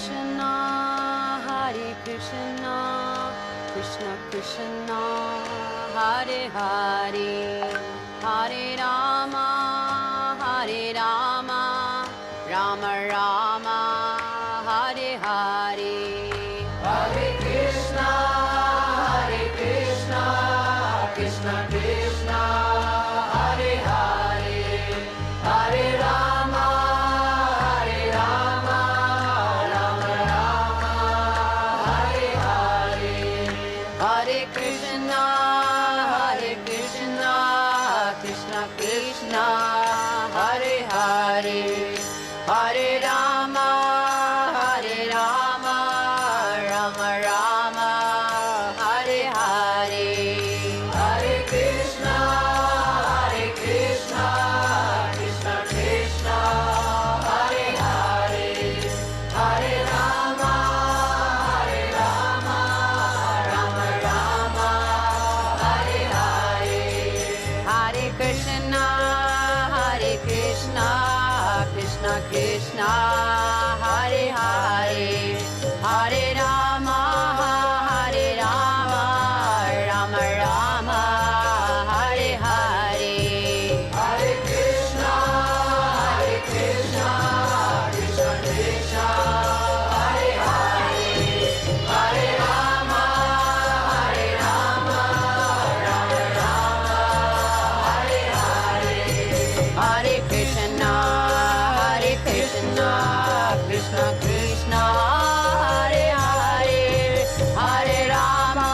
Krishna, Hare Krishna, Krishna Krishna, Hare Hare, Hare Rama, Rama Rama, Hare Hare. Hare Krishna, Krishna Krishna, Hare Hare, Hare Rama, Rama Rama, Hare Hare. Hare Krishna, Krishna Krishna, Hare Hare, Hare Rama, Rama Rama, Hare Hare. Hare Krishna, Krishna Krishna, Hare Hare, Hare Rama, Rama Rama, Hare Hare. Hare Krishna, Krishna Krishna, Hare Hare, Hare Rama, Rama Rama, Hare Hare. Hare Krishna, Krishna Krishna, Hare Hare, Hare Rama, Rama Rama, Hare Hare. Hare Krishna, Krishna Krishna, Hare Hare, Hare Rama,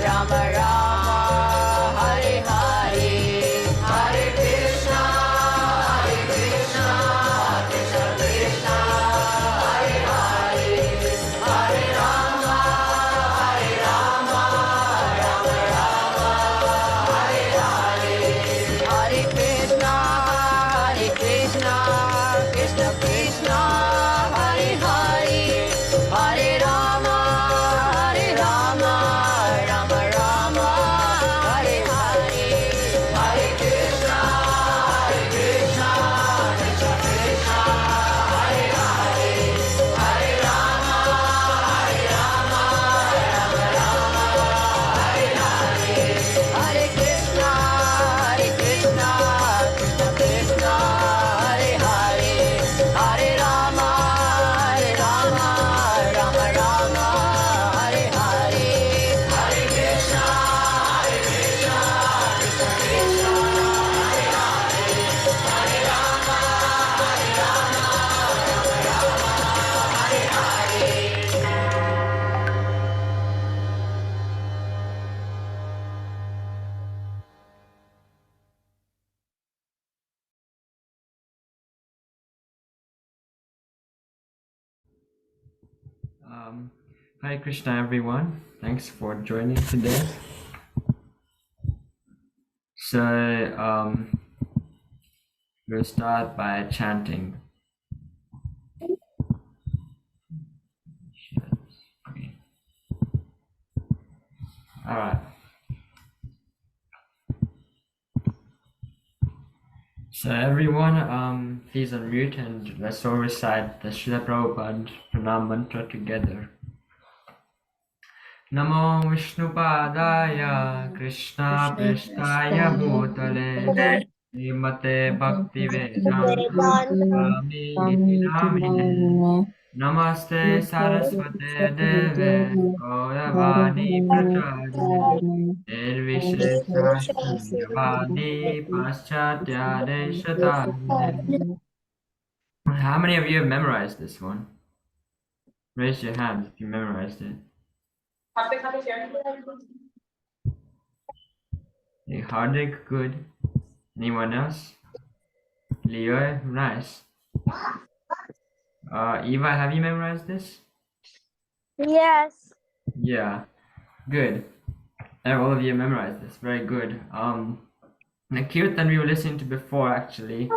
Rama Rama, Hare Hare. Hare Krishna, Krishna Krishna, Hare Hare, Hare Rama, Rama Rama, Hare Hare. Hare Krishna, Krishna Krishna, Hare Hare, Hare Rama, Rama Rama, Hare Hare. Hare Krishna, Krishna Krishna, Hare Hare, Hare Rama, Rama Hare Hare. Hare Krishna, Krishna Krishna, Hare Hare, Hare Rama, Rama Rama, Hare Hare. Hare Krishna, Krishna Krishna, Hare Hare, Hare Rama, Rama Hare Hare. Hi Krishna everyone, thanks for joining today. So we'll start by chanting. Alright. So everyone, please unmute and let's all recite the Srila Prabhupada Pranam mantra together. Namo Vishnupadaya Krishna Prestaya Bhutale Srimate Bhakti Vedanta Swami Niti Namine Namaste Saraswate Deve Gauravani Pracharine Nirvishesha Shunyavadi Paschatya Deshatarine. How many of you have memorized this one? Raise your hand if you memorized it. Hey, Hardik, good. Anyone else? Leo, nice. Eva, have you memorized this? Yes. Yeah, good. All of you memorized this, very good. The kirtan we were listening to before, actually,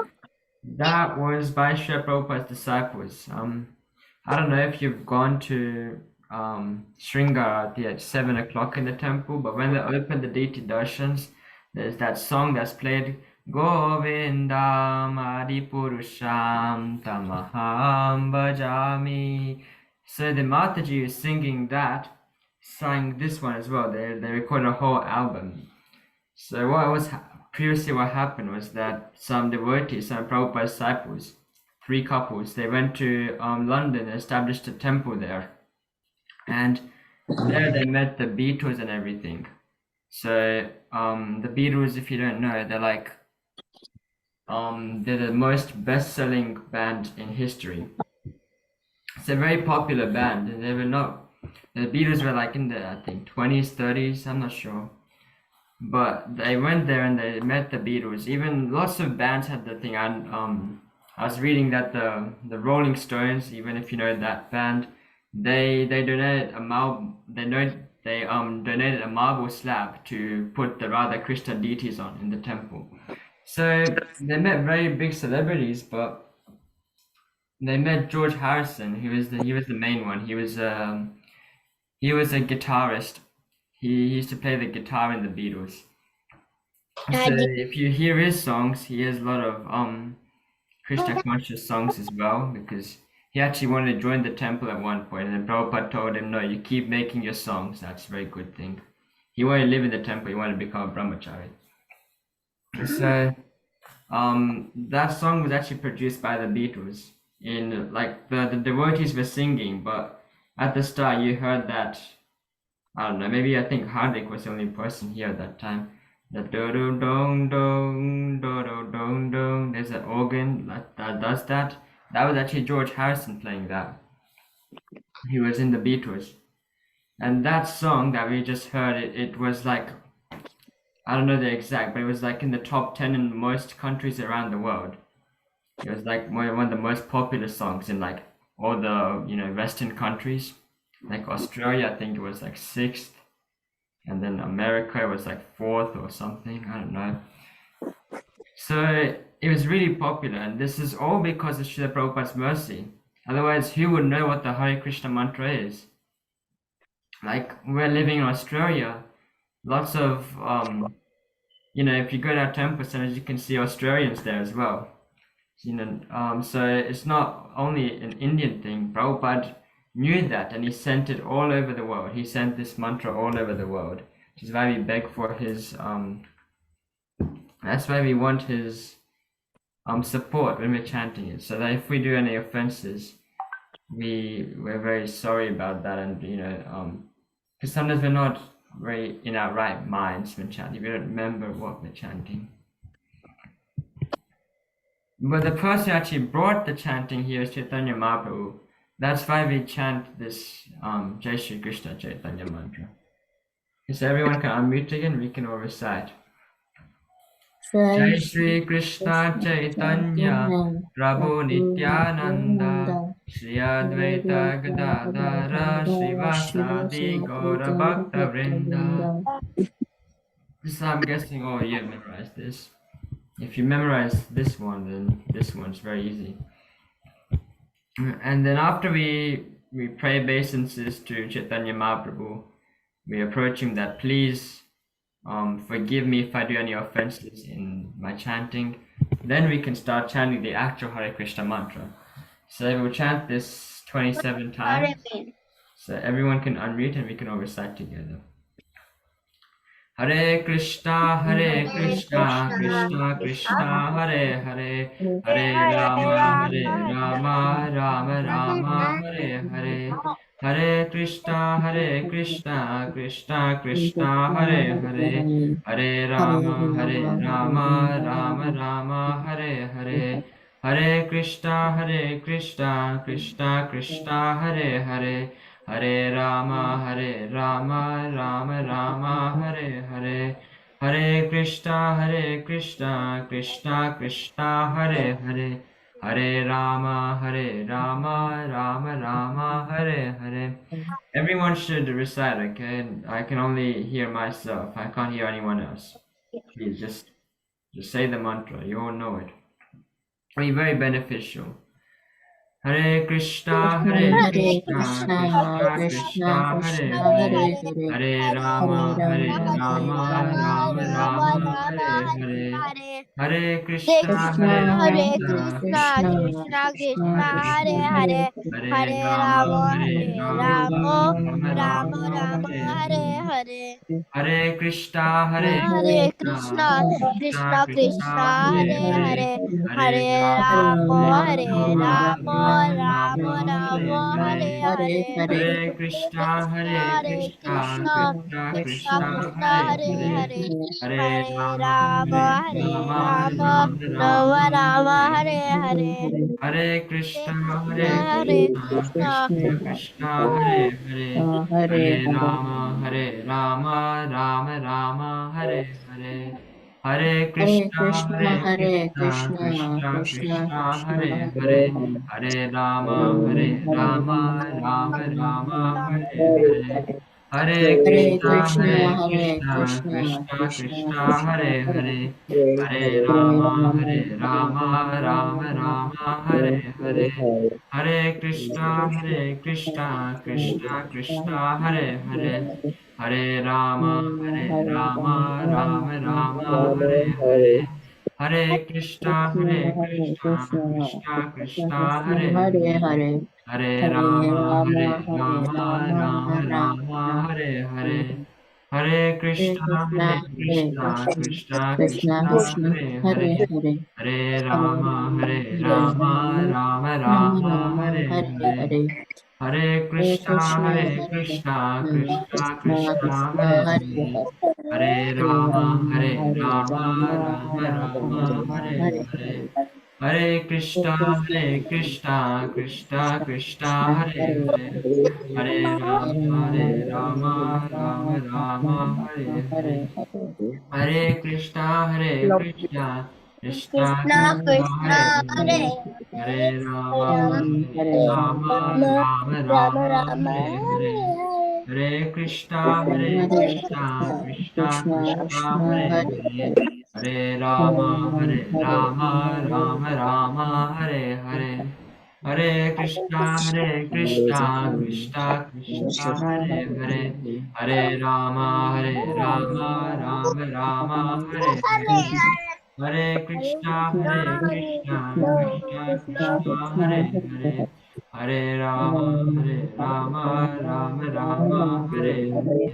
that was by Srila Prabhupada's disciples. I don't know if you've gone to Sringarati at 7 o'clock in the temple, but when they open the deity darshans, there's that song that's played, Govindam Adipurusham Tamaham Bhajami. So the Mataji is singing that, sang this one as well. They recorded a whole album. So previously what happened was that some devotees, some Prabhupada's disciples, 3 couples, they went to London and established a temple there. And there they met the Beatles and everything. So the Beatles, if you don't know, they're like they're the most best-selling band in history. It's a very popular band, and the Beatles were like in the, I think, 20s, 30s, I'm not sure. But they went there and they met the Beatles. Even lots of bands had the thing. And I was reading that the Rolling Stones, even if you know that band, they donated a donated a marble slab to put the Radha Krishna deities on in the temple. So they met very big celebrities, but they met George Harrison. He was the main one. He was a guitarist. He used to play the guitar in the Beatles. So if you hear his songs, he has a lot of Krishna conscious songs as well, because he actually wanted to join the temple at one point, and then Prabhupada told him, no, you keep making your songs, that's a very good thing. He wanted to live in the temple, he wanted to become a brahmachari. So that song was actually produced by the Beatles. In like the devotees were singing, but at the start you heard that, I don't know, maybe I think Hardik was the only person here at that time. The do-do-dong-dong, there's an organ that does that. That was actually George Harrison playing that. He was in the Beatles. And that song that we just heard, it was like, I don't know the exact, but it was like in the top 10 in most countries around the world. It was like one of the most popular songs in like all the, Western countries. Like Australia, I think it was like 6th. And then America was like 4th or something, I don't know. So it was really popular, and this is all because of Srila Prabhupada's mercy. Otherwise, who would know what the Hare Krishna mantra is? Like, we're living in Australia, lots of, if you go to our temple centers, you can see Australians there as well. So it's not only an Indian thing. Prabhupada knew that, and he sent it all over the world. He sent this mantra all over the world, which is why we beg for his that's why we want his support when we're chanting it, so that if we do any offenses, we're very sorry about that. And because sometimes we're not very in our right minds when chanting, we don't remember what we're chanting. But the person who actually brought the chanting here is Chaitanya Mahaprabhu. That's why we chant this Jai Shri Krishna Chaitanya mantra. So everyone can unmute again, we can all recite. Jai Shri Krishna Chaitanya Prabhu Nityananda Shri Advaita Gadadara Srivasadi Gaura Bhakta Vrinda. This, I'm guessing all you have memorized this. If you memorize this one, then this one's very easy. And then after we pray obeisances to Chaitanya Mahaprabhu, we approach him that please forgive me if I do any offenses in my chanting. Then we can start chanting the actual Hare Krishna mantra. So we'll chant this 27 times. So everyone can unmute and we can all recite together. Hare Krishna, Krishna Krishna, Hare Hare, Hare Rama, Rama Rama, Hare Hare, Hare Krishna, Krishna Krishna, Hare Hare, Hare Rama, Rama Rama, Hare Hare, Hare Krishna, Krishna Krishna, Hare Hare, Hare Rama, Rama Rama, Hare Hare, Hare Krishna, Krishna Krishna, Hare Hare, Hare Rama, Rama Rama, Hare Hare. Everyone should recite, okay? I can only hear myself. I can't hear anyone else. Please just say the mantra. You all know it. It'll be very beneficial. Hare Krishna, Krishna Krishna, Hare Hare, Hare Rama, Rama Rama, Hare Hare, Hare Krishna, Hare Hare Krishna, Krishna, Krishna Krishna Krishna, Krishna, Hare Krishna Hare, Hare Hare Rama, Rama, Hare Hare Rama, Rama, Rama Rama Rama, Rama, Hare Hare Hare. Hare. Hare Krishna, Hare Hare Krishna, Krishna, Krishna Krishna Krishna, Krishna, Hare Hare Hare. Hare, Hare Hare Rama, Rama, Hare Hare Rama, Rama, Rama Rama Rama, Hare Rama, Hare. Hare Hare. Hare Krishna, Hare Hare Krishna, Krishna, Krishna Krishna Krishna, Krishna, Hare Hare Hare. Hare, Hare Hare Rama, Hare Rama, Hare Rama, Rama, Rama Rama Rama, Rama, Hare Hare Hare. Hare. Hare Hare Krishna, Hare Krishna, Hare Krishna, Krishna. Krishna Krishna, Hare Hare. Hare Rama, Hare Rama, Rama Rama, Hare Hare. Hare Krishna, Hare Krishna, Krishna Krishna, Hare Hare. Hare Rama, Hare Rama, Rama Rama, Hare Hare. Hare Krishna, Hare Krishna, Krishna Krishna, Hare Hare. Hare Rama, Hare Rama, Rama Rama, Hare Hare. Hare Krishna, Hare Krishna, Krishna Krishna, Hare Hare. Hare Rama, Hare Rama, Rama Rama, Hare Hare. Hare Krishna, Hare Krishna, Krishna Krishna, Hare Hare. Hare Rama, Hare Rama, Rama Rama, Hare Hare. Hare Krishna, Hare Krishna, Krishna Krishna, Hare Hare. Hare Rama, Hare Rama, Rama Rama, Hare Hare. Hare Krishna, Hare Krishna, Krishna Krishna, Hare Hare. Hare Rama, Hare Rama, Rama Rama, Hare Hare. Hare Krishna, Hare Krishna, Krishna Krishna, Hare Hare. Hare Rama, Hare Rama, Rama Rama, Hare Hare. Hare Krishna, Hare Krishna, Krishna Krishna Krishna, Hare Krishna, Hare. Hare Hare, Hare Rama, Hare Hare Rama, Rama, Rama Rama Rama, Rama, Hare Hare. Hare Hare Krishna, Hare Krishna, Krishna Krishna, Hare Hare. Hare Rama, Hare Rama, Rama Rama, Hare Hare. Hare Krishna, Hare Krishna, Krishna Krishna, Hare Hare. Hare Rama, Hare Rama, Rama Rama, Hare Hare.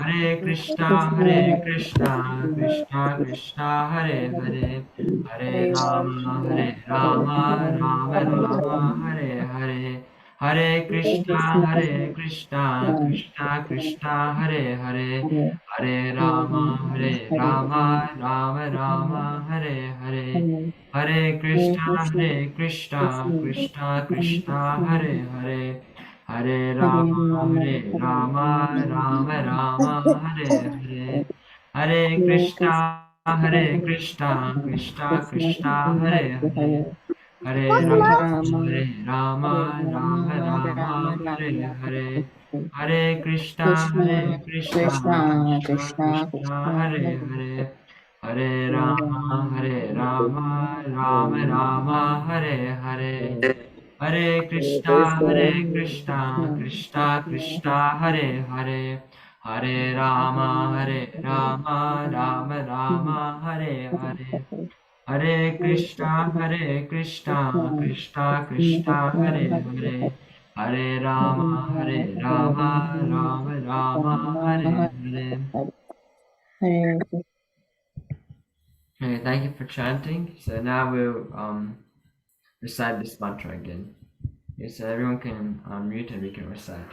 Hare Krishna, Hare Krishna, Krishna Krishna, Hare Hare. Hare Rama, Hare Rama, Rama Rama, Hare Hare. Hare Krishna, Hare Krishna, Krishna Krishna, Hare Hare. Hare Rama, Hare Rama, Rama Rama, Hare Hare. Hare Krishna, Hare Krishna, Krishna Krishna, Hare Hare. Hare Rama, Hare Rama, Rama Rama, Hare Hare. Hare Krishna, Hare Krishna, Krishna Krishna, Hare Hare. Hare Rama, Hare Rama, Rama Rama, Hare Hare. Hare Krishna, Hare Krishna, Krishna Krishna, Hare Hare. Hare Rama, Hare Rama, Rama Rama, Hare Hare. Hare Krishna, Hare Krishna, Krishna Krishna, Hare Hare. Hare Rama, Hare Rama, Rama Rama, Hare Hare. Hare Krishna, Hare Krishna, Krishna Krishna, Hare Hare. Hare Rama, Hare Rama, Rama Rama, Hare Hare. Hare Krishna, Hare Krishna, Krishna Krishna, Hare Hare. Hare Rama, Hare Rama, Rama Rama, Hare Hare. Okay, thank you for chanting. So now we'll recite this mantra again. Okay, so everyone can unmute and we can recite.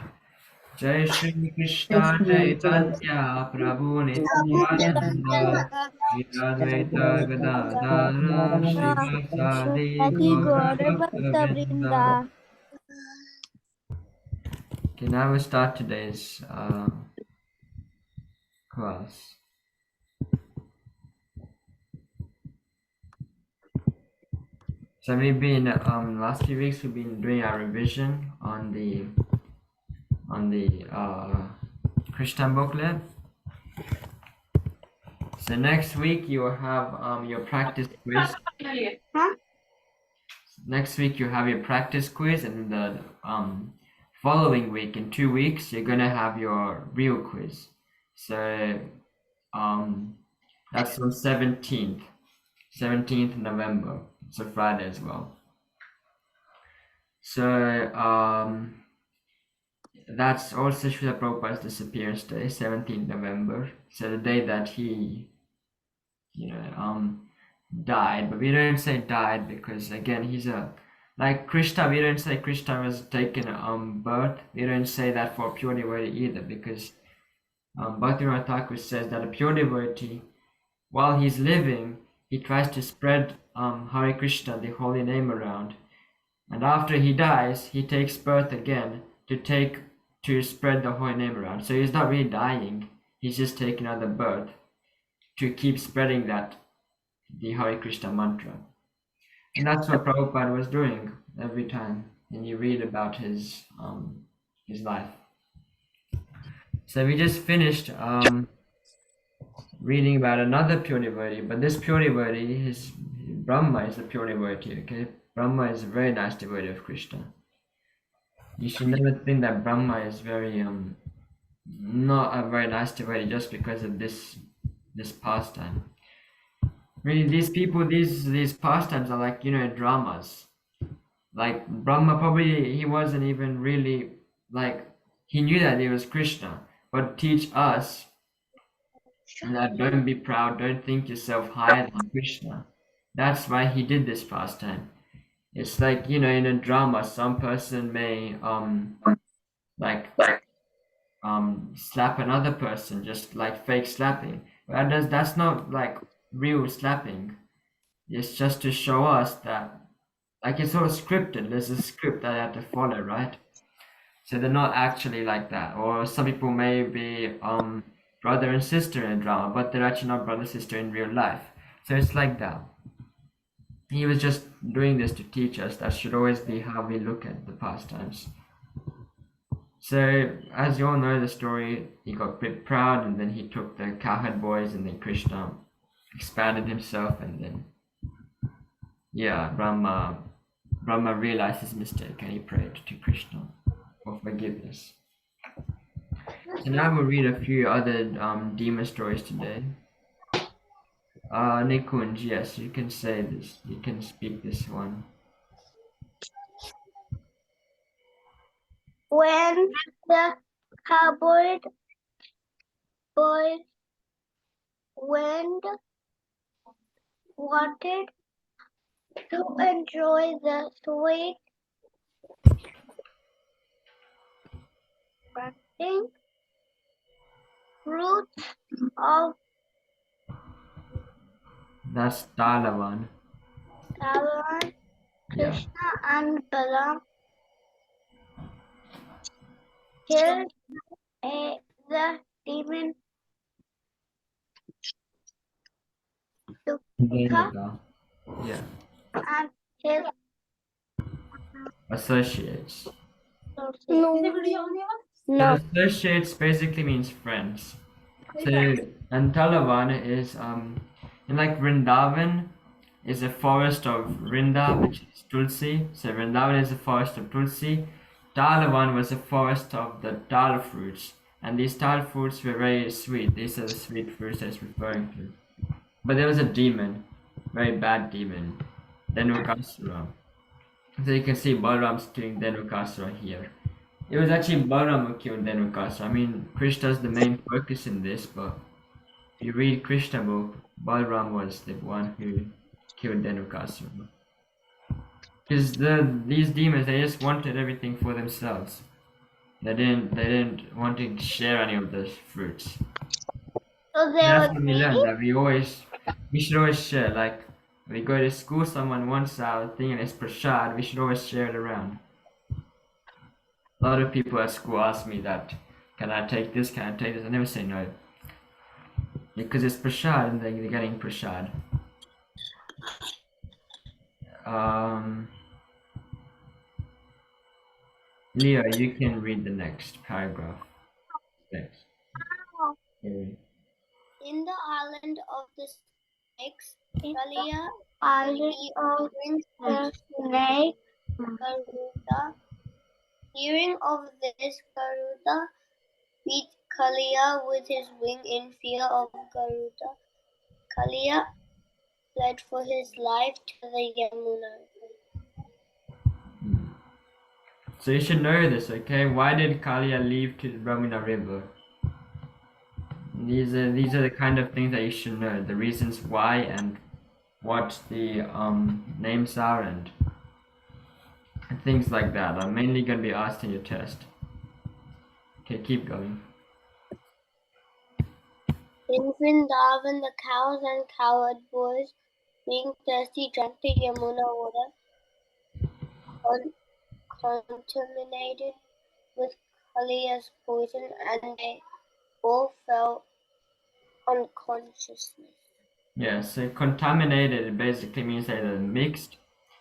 Jai Shri Krishna Chaitanya Prabhu Nityananda Shri Advaita Gadadara Shivasadi Sati Gaura Gaura Bhakta Bhakta Vrinda. Vrinda. Okay, now we'll start today's class. So we've been last few weeks we've been doing our revision on the Krishna booklet. So next week you will have your practice quiz. Next week you have your practice quiz, and the following week, in 2 weeks, you're gonna have your real quiz. So that's on 17th. 17th November. It's a Friday as well. So that's also Srila Prabhupada's disappearance day, 17th November. So the day that he, died. But we don't say died because again he's a like Krishna. We don't say Krishna was taken birth. We don't say that for a pure devotee either because Bhaktivinoda Thakur says that a pure devotee, while he's living, he tries to spread Hare Krishna, the holy name, around. And after he dies, he takes birth again to spread the holy name around. So he's not really dying; he's just taking another birth to keep spreading the Hare Krishna mantra. And that's what Prabhupada was doing every time. And you read about his life. So we just finished reading about another pure devotee, but this pure devotee, Brahma is a pure devotee, okay? Brahma is a very nice devotee of Krishna. You should never think that Brahma is very not a very nice devotee just because of this pastime. Really, these people, these pastimes are like dramas. Like Brahma probably he wasn't even really like he knew that he was Krishna, but teach us that don't be proud, don't think yourself higher than Krishna. That's why he did this pastime. It's like in a drama, some person may like slap another person, just like fake slapping. But that's not like real slapping. It's just to show us that like it's all scripted. There's a script that I have to follow, right? So they're not actually like that. Or some people may be brother and sister in drama, but they're actually not brother sister in real life. So it's like that. He was just doing this to teach us that should always be how we look at the pastimes. So as you all know the story, he got a bit proud and then he took the cowherd boys and then Krishna expanded himself and then Brahma realized his mistake and he prayed to Krishna for forgiveness. So now we'll read a few other demon stories today. Nikunj, yes, you can say this. You can speak this one. When the cowboy boy wanted to enjoy the sweet bursting fruits of That's Talavan. Bhagavad Yeah. Krishna and Balaram killed the demon Dukka Denuka. Yeah. and his Associates. no. So associates basically means friends. So and Talavan is in like Vrindavan is a forest of Vrinda, which is Tulsi. So Vrindavan is a forest of Tulsi. Talavan was a forest of the tal fruits, and these tal fruits were very sweet. These are the sweet fruits I was referring to. But there was a demon, very bad demon, Dhenukasura. So you can see Balaram's killing Dhenukasura here. It was actually Balaram who killed Dhenukasura. I mean, Krishna's the main focus in this, but if you read Krishna book, Balaram was the one who killed Dhenukasura. Because these demons, they just wanted everything for themselves. They didn't want to share any of those fruits. So they That's were what we learned, that we should always share. Like we go to school, someone wants our thing and it's prasad, we should always share it around. A lot of people at school ask me that, can I take this, can I take this? I never say no. Because it's prasad and they're getting prasad. Leo, you can read the next paragraph. Thanks. Okay. In the island of the snakes, Kalia, island of the snake. Garuda. Hearing of this, Garuda beat Kalia with his wing in fear of Garuda. Kalia fled for his life to the Yamuna. So you should know this, okay? Why did Kalia leave to the Yamuna River? These are the kind of things that you should know, the reasons why and what the names are and things like that are mainly going to be asked in your test. Okay, keep going. In Vrindavan, the cows and cowherd boys, being thirsty, drank the Yamuna water, contaminated with Kaliya's poison, and they all fell unconsciousness. Yeah, so contaminated basically means that they're mixed.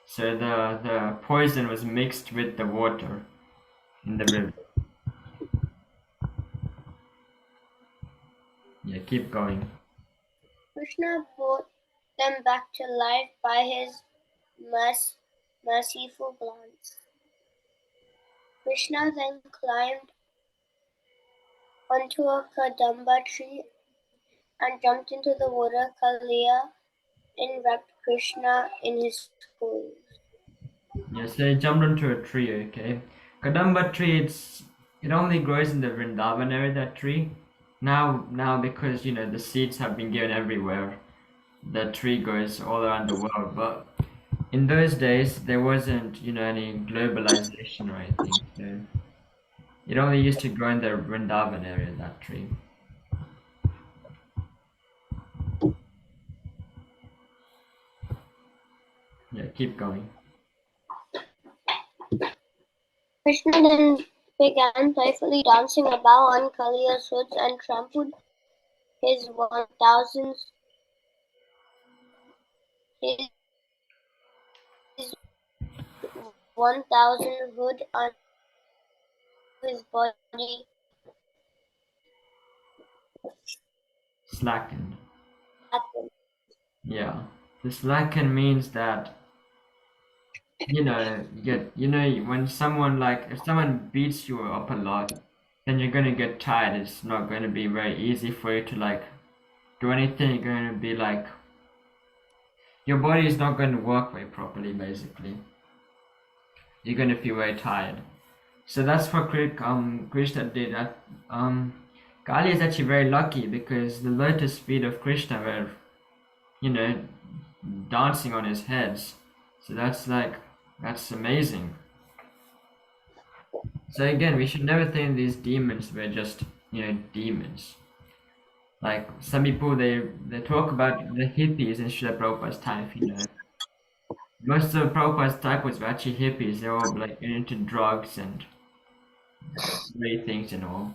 So the poison was mixed with the water in the river. Yeah, keep going. Krishna brought them back to life by his merciful glance. Krishna then climbed onto a kadamba tree and jumped into the water. Kaliya enwrapped Krishna in his clothes. Yeah, so he jumped onto a tree, okay? Kadamba tree, it only grows in the Vrindavan area, that tree. Now because, you know, the seeds have been given everywhere, the tree grows all around the world. But in those days, there wasn't, you know, any globalization or anything. So it only used to grow in the Vrindavan area, that tree. Yeah, keep going. Krishna then began playfully dancing about on Kaliya's hoods and trampled his 1,000 hood on his body. Slackened. Yeah. The slacken means that, you know, when someone if someone beats you up a lot, then you're gonna get tired. It's not gonna be very easy for you to do anything. You're gonna be your body is not gonna work very properly, basically. You're gonna feel very tired. So that's what Krishna did. Kali is actually very lucky because the lotus feet of Krishna were, you know, dancing on his heads. So that's amazing. So again, we should never think these demons were just, you know, demons. Like some people, they talk about the hippies in Srila Prabhupada's time, if you know. Most of Prabhupada's type was actually hippies. They were all into drugs and great things and all.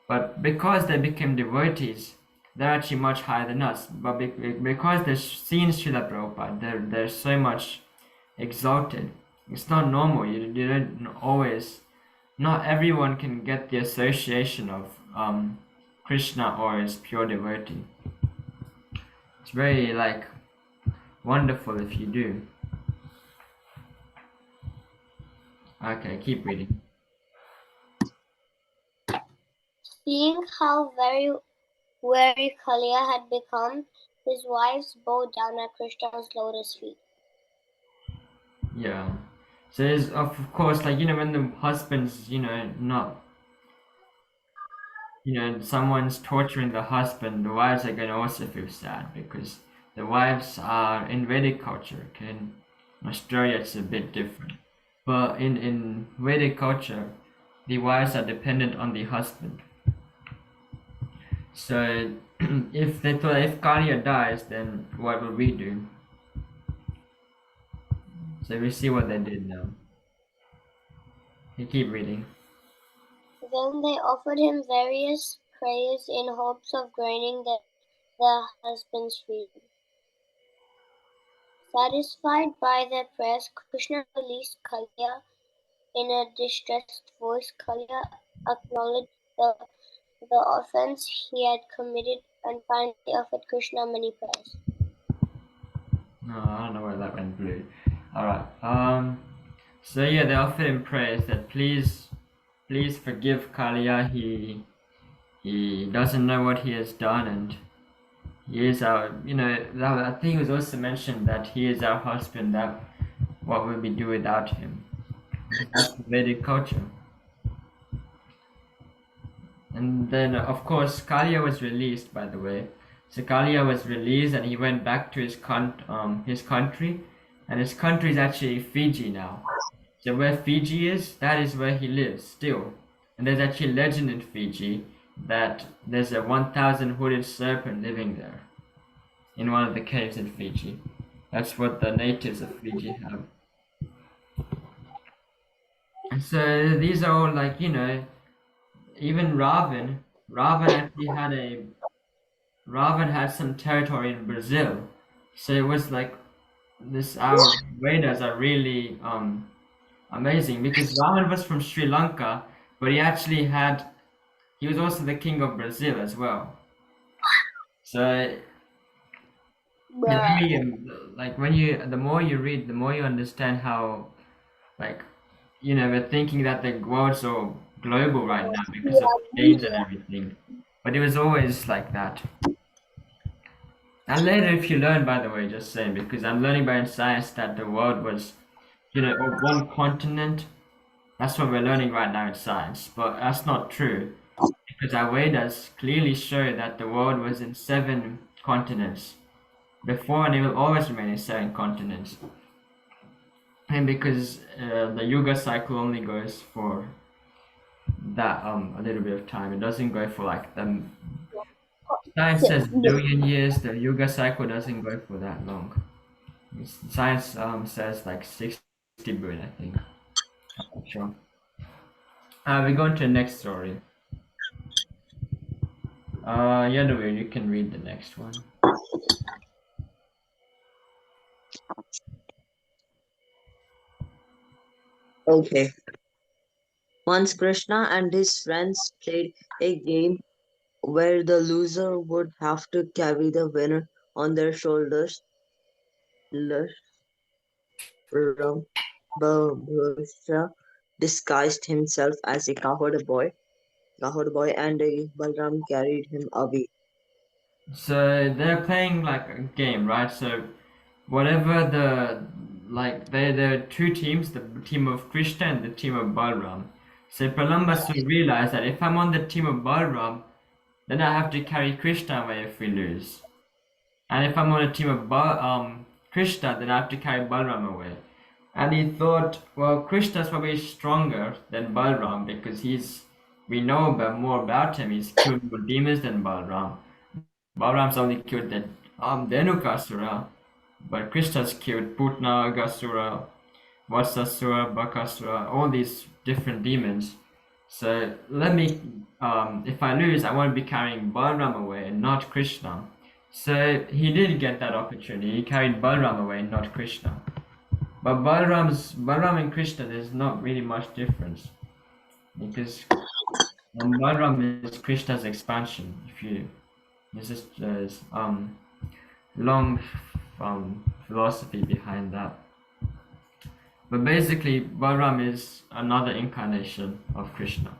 But because they became devotees, they're actually much higher than us. But because they've seen Srila Prabhupada, they're so much exalted. It's not normal. You don't always. Not everyone can get the association of Krishna or his pure devotee. It's very wonderful if you do. Okay, keep reading. Seeing how very weary Kaliya had become, his wives bowed down at Krishna's lotus feet. Yeah. So it's, of course, when the husband's, someone's torturing the husband, the wives are going to also feel sad because the wives are in Vedic culture. Okay? In Australia, it's a bit different. But in Vedic culture, the wives are dependent on the husband. So if Kaliya dies, then what will we do? So we see what they did now. You keep reading. Then they offered him various prayers in hopes of gaining their husband's freedom. Satisfied by their prayers, Krishna released Kaliya. In a distressed voice, Kaliya acknowledged the offense he had committed and finally offered Krishna many prayers. No, I don't know where that went blue. Alright. So yeah, they offered him prayers that please forgive Kaliya. He doesn't know what he has done, and He is our, I think it was also mentioned that he is our husband, that what will we do without him? Because that's the Vedic culture. And then, of course, Kalia was released, by the way. So Kalia was released and he went back to his country. And his country is actually Fiji now. So where Fiji is, that is where he lives still. And there's actually a legend in Fiji that there's a 1,000 hooded serpent living there in one of the caves in Fiji. That's what the natives of Fiji have. And so these are all like, even Ravan actually Ravan had some territory in Brazil. So it was like our Vedas are really amazing because Ravan was from Sri Lanka, but he was also the king of Brazil as well. So the more you read, the more you understand how, like, we're thinking that the world's so global right now because of change and everything, but it was always like that. And later, if you learn, by the way, just saying, because I'm learning by in science that the world was, one continent. That's what we're learning right now in science, but that's not true. Because our Vedas clearly show that the world was in 7 continents before, and it will always remain in 7 continents. And because the Yuga cycle only goes for that a little bit of time, it doesn't go for like the science says billion years. The Yuga cycle doesn't go for that long. Science says like 60 billion, I think. I'm not sure. We go on to the next story. Yadavir, you can read the next one. Okay. Once Krishna and his friends played a game where the loser would have to carry the winner on their shoulders. Bhagavatam disguised himself as a cowherd boy, and Balram carried him away. So they're playing like a game, right? So whatever there are 2 teams, the team of Krishna and the team of Balram. So Pralambasur realized that if I'm on the team of Balram, then I have to carry Krishna away if we lose. And if I'm on a team of Krishna, then I have to carry Balram away. And he thought, well, Krishna's probably stronger than Balram because we know more about him. He's killed more demons than Balram. Balram's only killed the Dhenukasura, but Krishna's killed Putna, Gasura, Vatsasura, Bakasura, all these different demons. So if I lose, I want to be carrying Balram away and not Krishna. So he did get that opportunity. He carried Balram away, not Krishna. But Balram and Krishna, there's not really much difference because Balram is Krishna's expansion. There's just long philosophy behind that. But basically, Balram is another incarnation of Krishna.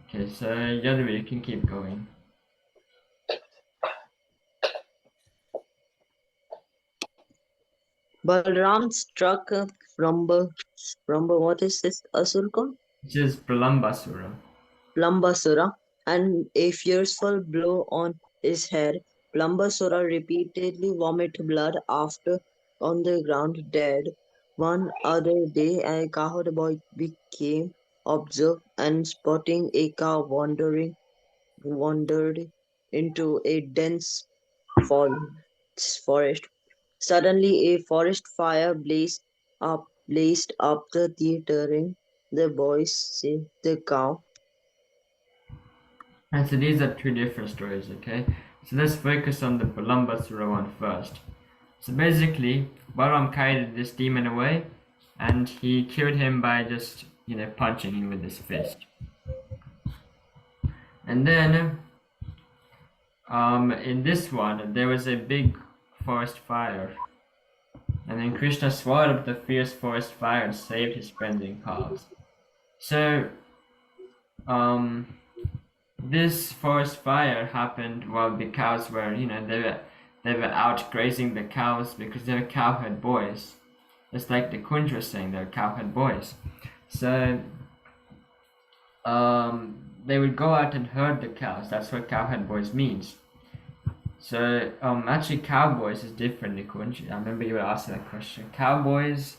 Okay, so Yadvi, you can keep going. Balram struck what is this asura called? Which is Pralambasura. Plambasura, and a fearful blow on his head. Plambasura repeatedly vomited blood after on the ground dead. One other day, a cowherd boy became observed and spotting a cow wandered into a dense forest. Suddenly, a forest fire blazed up, teetering. The boys saved the cow. And so these are 2 different stories, okay? So let's focus on the Pralambasura one first. So basically, Balram carried this demon away, and he killed him by just, punching him with his fist. And then, in this one, there was a big forest fire. And then Krishna swallowed up the fierce forest fire and saved his friends and cows. So, this forest fire happened while the cows were, they were out grazing the cows because they were cowherd boys. Just like the Kunj was saying, they were cowherd boys. So they would go out and herd the cows. That's what cowherd boys means. So actually cowboys is different, Nikunj. I remember you were asking that question. Cowboys,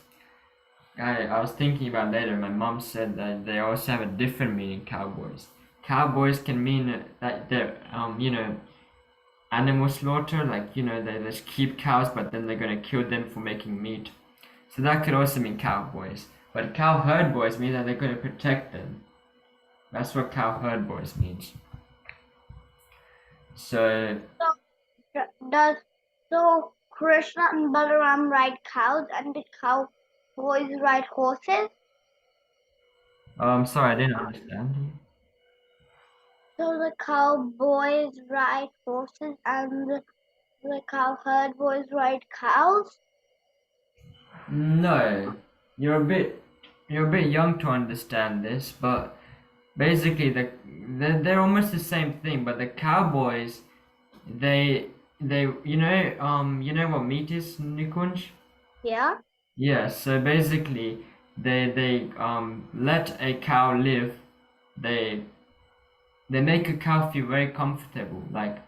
I was thinking about later. My mom said that they also have a different meaning. Cowboys. Cowboys can mean that they're animal slaughter, like they just keep cows, but then they're gonna kill them for making meat. So that could also mean cowboys. But cowherd boys mean that they're gonna protect them. That's what cowherd boys means. So So Krishna and Balaram ride cows and the cowboys ride horses? sorry, I didn't understand you. So the cowboys ride horses and the cowherd boys ride cows? No, you're a bit young to understand this, but basically they're almost the same thing. But the cowboys, they you know what meat is, Nikunj? Yeah. Yeah. So basically, they let a cow live. They make a cow feel very comfortable. Like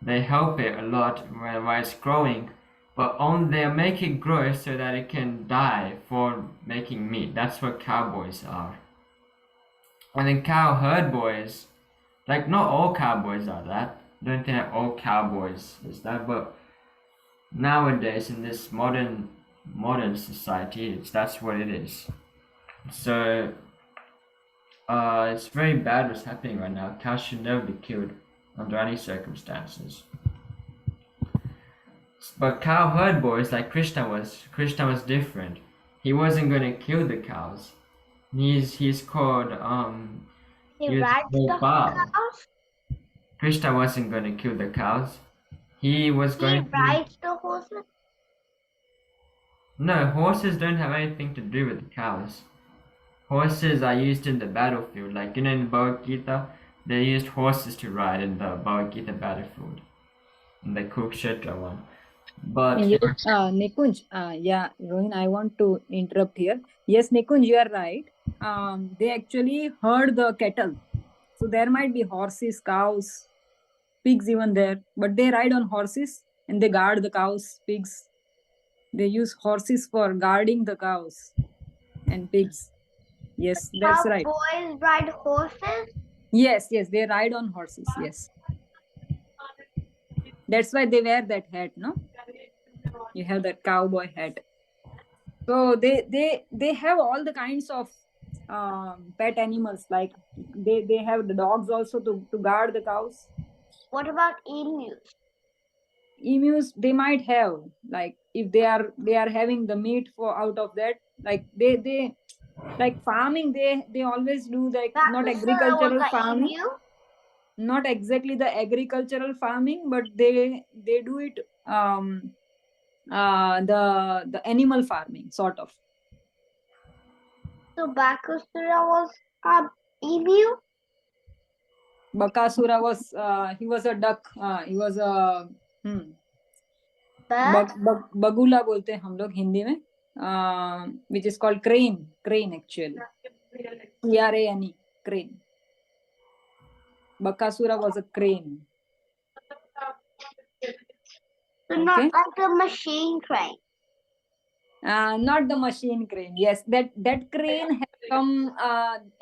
they help it a lot while it's growing, but they make it grow so that it can die for making meat. That's what cowboys are. And then cowherd boys, like not all cowboys are that. I don't think that all cowboys is that, but nowadays in this modern society, that's what it is. So it's very bad what's happening right now. Cows should never be killed under any circumstances. But cowherd boys, like Krishna was different. He wasn't going to kill the cows. He's called He rides the Gopal. cows? Krishna wasn't going to kill the cows. He was He going to. rides the horses? No, horses don't have anything to do with the cows. Horses are used in the battlefield, like in the Bhagavad Gita, they used horses to ride in the Bhagavad Gita battlefield, in the Kurukshetra one. But Yes, Nikunj, yeah, Rohin, I want to interrupt here. Yes, Nikunj, you are right. They actually herd the cattle. So there might be horses, cows, pigs even there, but they ride on horses and they guard the cows, pigs. They use horses for guarding the cows and pigs. Yes, that's right. Cowboys ride horses? Yes, they ride on horses, yes. That's why they wear that hat, no? You have that cowboy hat. So they have all the kinds of pet animals, like they have the dogs also to guard the cows. What about emus? Emus, they might have, like if they are having the meat for out of that, like they like farming, they always do like not agricultural farming. Emu? Not exactly the agricultural farming, but they do it the animal farming sort of. So Bakasura was emu? Bakasura was he was a duck. He was a bagula बोलते हैं हम लोग हिंदी में, which is called crane actually. CRANE, crane. Bakasura was a crane. So not like a machine crane. Not the machine crane. Yes, that crane has come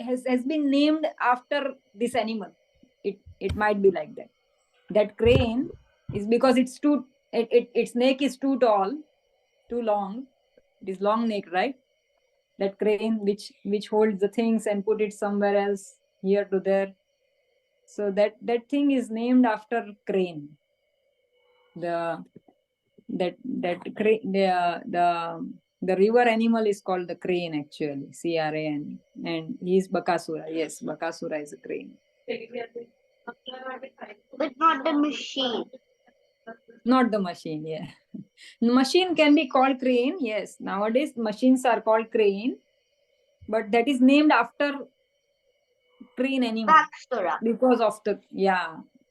has been named after this animal. It might be like that. That crane is because its neck is too tall, too long. It is long neck, right? That crane which holds the things and put it somewhere else, here to there. So that thing is named after crane. The river animal is called the crane actually, CRANE, and he is Bakasura. Yes, Bakasura is a crane. But not the machine. Not the machine, yeah. Machine can be called crane, yes. Nowadays machines are called crane, but that is named after crane animal Baxura. because of the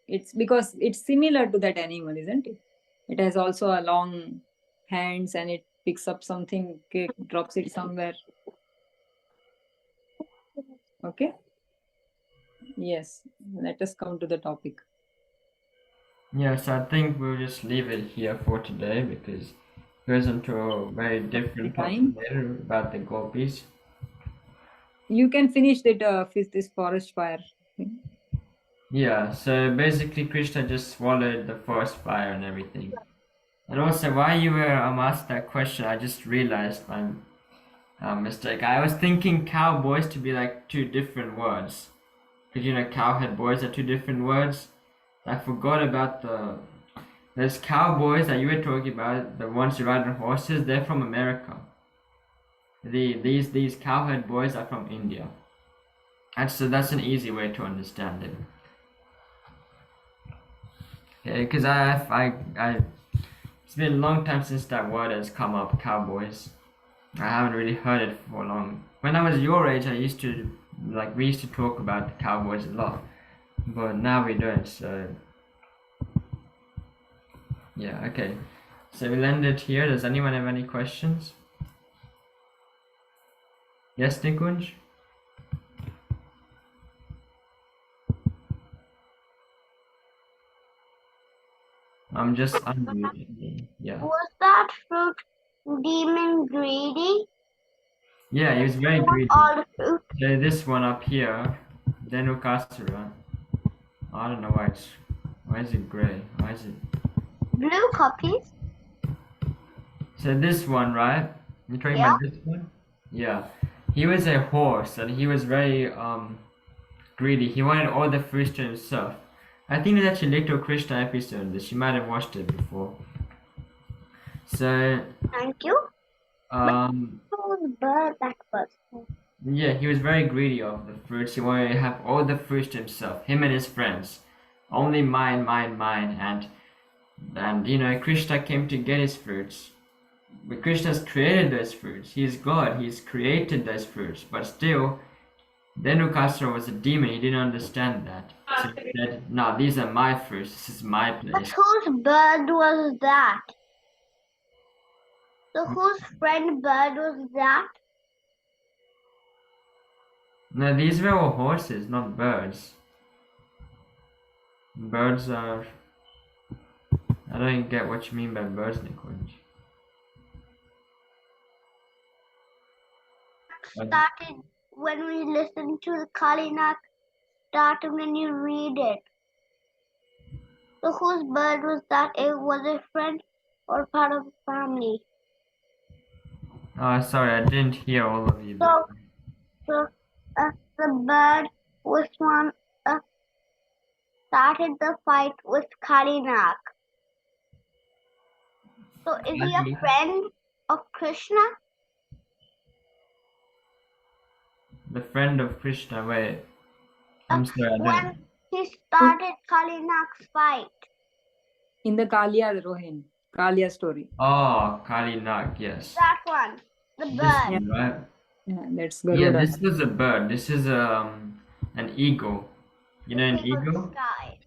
it's because it's similar to that animal, isn't it? It has also a long hands and it picks up something, drops it somewhere. Okay. Yes. Let us come to the topic. Yes, I think we'll just leave it here for today because it goes into a very different topic Fine. later about the gopis. You can finish that this forest fire thing. Yeah, so basically Krishna just swallowed the forest fire and everything. And also, while you were asked that question, I just realized my mistake. I was thinking cowboys to be like two different words. Because you know, cowhead boys are two different words. I forgot about those cowboys that you were talking about, the ones who ride on horses. They're from America. These cowhead boys are from India. And so that's an easy way to understand it. Okay, because it's been a long time since that word has come up, cowboys. I haven't really heard it for long. When I was your age, we used to talk about the cowboys a lot, but now we don't. So yeah, okay. So we'll end it here. Does anyone have any questions? Yes, Nikunj? I'm just unmuted. Yeah. Was that fruit demon greedy? Yeah, he was very greedy. All the fruit. So this one up here, Dhenukasura. I don't know why is it gray? Why is it? Blue copies. So this one, right? You're talking about this one? Yeah. He was a horse and he was very greedy. He wanted all the fruits to himself. I think there's actually a little Krishna episode in this. You might have watched it before. So Thank you. Whose bird that was? yeah, he was very greedy of the fruits. He wanted to have all the fruits to himself, him and his friends. Only mine, mine, mine. And you know, Krishna came to get his fruits. But Krishna's created those fruits. He is God. He's created those fruits. But still, Dhenukasura was a demon. He didn't understand that. So he said, no, these are my fruits. This is my But place. whose bird was that? So whose friend bird was that? No, these were all horses, not birds. Birds are... I don't get what you mean by birds, Nikunj. Started when we listened to the Kalinak, started when you read it. So whose bird was that? It was a friend or part of the family? Oh, sorry, I didn't hear all of you. So the bird was one started the fight with Kalinak. So is he a friend of Krishna? The friend of Krishna, wait. I'm sorry, I don't. When he started Kalinak's fight. In the Kalia Rohin, Kalia story. Oh, Kalinak, yes. That one. The This bird. one, right? Yeah, that's Yeah, Garuda. this was a bird. This is an eagle. You know an King of the eagle? sky.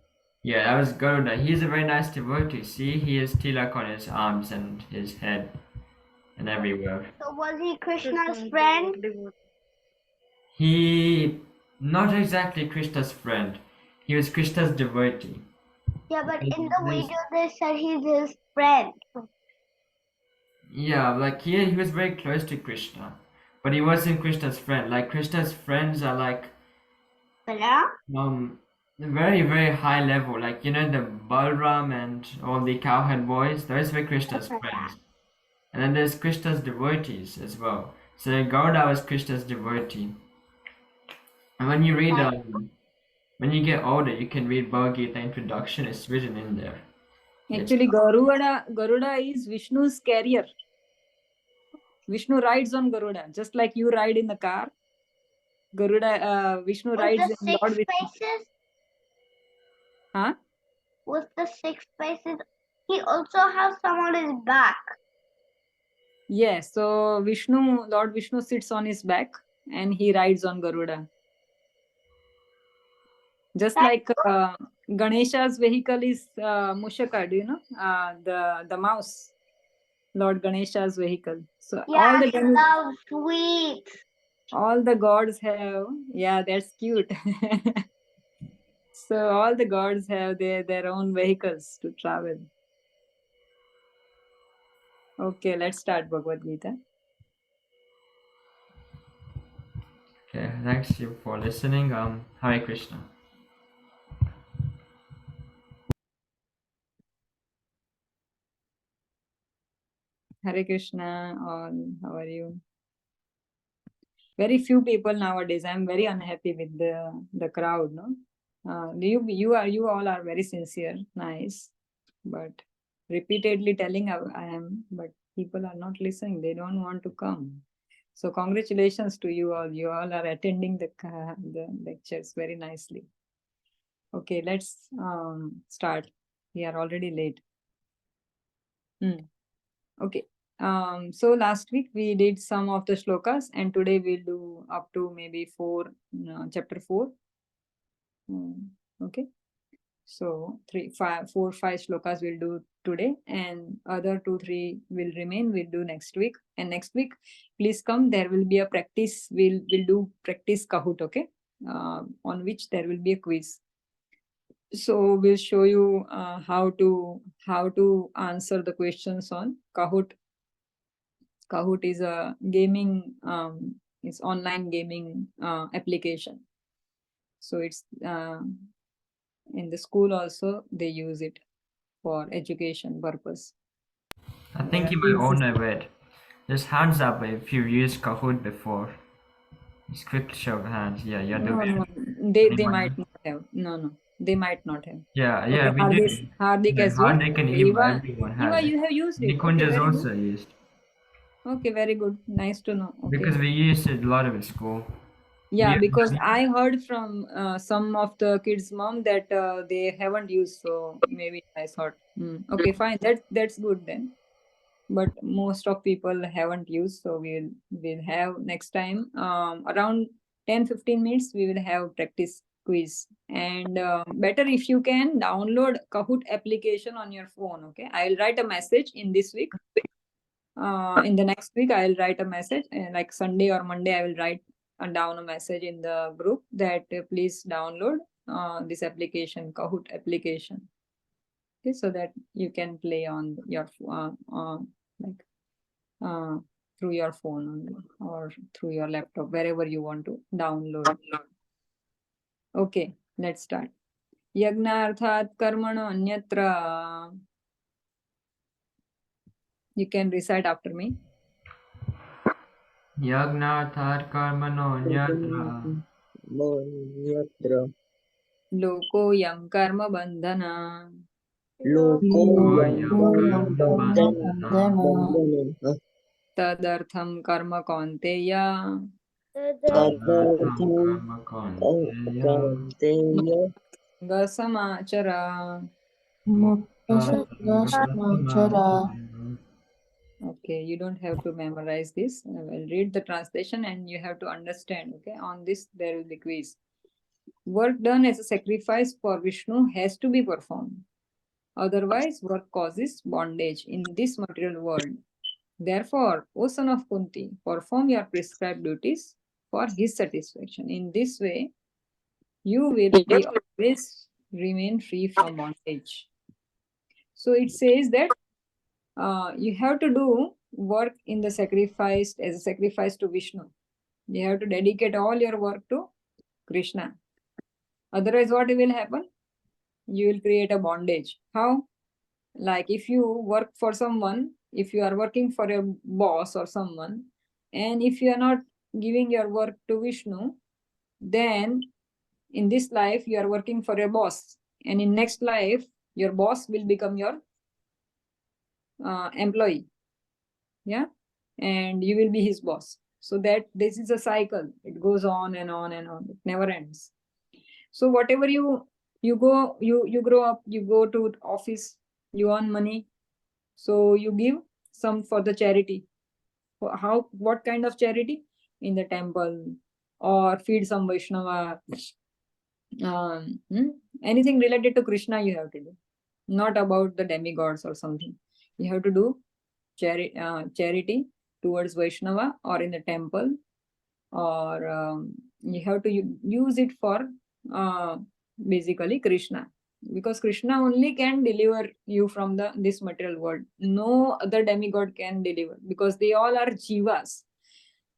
Yeah, that was Garuda. He's a very nice devotee. See, he has tilak on his arms and his head and everywhere. So was he Krishna's friend? He, not exactly Krishna's friend. He was Krishna's devotee. Yeah, but in the video they said he's his friend. Yeah, like he was very close to Krishna, but he wasn't Krishna's friend. Like Krishna's friends are like Hello? very very high level. Like you know the Balram and all the cowhead boys. Those were Krishna's friends, and then there's Krishna's devotees as well. So Gauda was Krishna's devotee. And when you read when you get older, you can read Bhagavad Gita introduction. It's written in there. Actually, Garuda is Vishnu's carrier. Vishnu rides on Garuda, just like you ride in the car. Garuda, Vishnu rides With the in Lord 6 Vishnu. faces? Huh? With the 6 faces, he also has some on his back. Yes, so Lord Vishnu sits on his back and he rides on Garuda. Just like Ganesha's vehicle is Mushaka, do you know? The mouse, Lord Ganesha's vehicle. So Yeah, I love sweets. all the gods have, yeah, that's cute. So all the gods have their own vehicles to travel. Okay, let's start Bhagavad Gita. Okay, thanks you for listening. Hare Krishna. Hare Krishna, all. How are you? Very few people nowadays. I'm very unhappy with the crowd. No, you all are very sincere, nice, but repeatedly telling I am, but people are not listening. They don't want to come. So congratulations to you all. You all are attending the lectures very nicely. Okay, let's start. We are already late. Okay. So last week we did some of the shlokas, and today we'll do up to maybe chapter 4. Okay. So 5 shlokas we'll do today, and other 2-3 will remain. We'll do next week. And next week, please come. There will be a practice. We'll do practice Kahoot. Okay. On which there will be a quiz. So we'll show you how to answer the questions on Kahoot. Kahoot is a gaming, it's online gaming application. So it's in the school also they use it for education purpose. I think you might all know it. Just hands up if you've used Kahoot before. Just quick show of hands. Yeah, you're doing No, it. they Anyone? might not have. No, they might not have. Yeah, Okay, yeah, we do. Hardik Yeah, has used. Hardik and Eva, everyone has Eva, it. you have used it. Okay, Nikunja's very also good. used. Okay, very good. Nice to know. Okay. Because we used it a lot of at school. Yeah, Yeah. because I heard from some of the kids' mom that they haven't used, so maybe I thought, okay, fine, that's good then. But most of people haven't used, so we'll have next time around 10-15 minutes we will have practice quiz. And better if you can download Kahoot application on your phone. Okay, I'll write a message in this week. In the next week I'll write a message, like Sunday or Monday I will write down a message in the group that please download this application, Kahoot application. Okay, so that you can play on your through your phone only, or through your laptop, wherever you want to download. Okay, let's start. Yagnarthat karmano anyatra. You can recite after me. Yagnarthat karmano nyatra. Loko yam karma bandhana. Tadartham karma kaunteya. Samachara. Okay, you don't have to memorize this. I will read the translation and you have to understand. Okay, on this there will be quiz. Work done as a sacrifice for Vishnu has to be performed. Otherwise, work causes bondage in this material world. Therefore, O son of Kunti, perform your prescribed duties for his satisfaction. In this way, you will be always remain free from bondage. So it says that you have to do work in the sacrifice as a sacrifice to Vishnu. You have to dedicate all your work to Krishna. Otherwise, what will happen? You will create a bondage. How? Like if you work for someone, if you are working for a boss or someone, and if you are not giving your work to Vishnu, then in this life you are working for a boss, and in next life your boss will become your employee. Yeah, and you will be his boss. So that this is a cycle. It goes on and on and on. It never ends. So whatever you grow up, you go to office, you earn money, so you give some for the charity. What kind of charity? In the temple, or feed some Vaishnava, Anything related to Krishna you have to do, not about the demigods or something. You have to do charity towards Vaishnava or in the temple, or you have to use it for basically Krishna, because Krishna only can deliver you from this material world. No other demigod can deliver, because they all are jivas.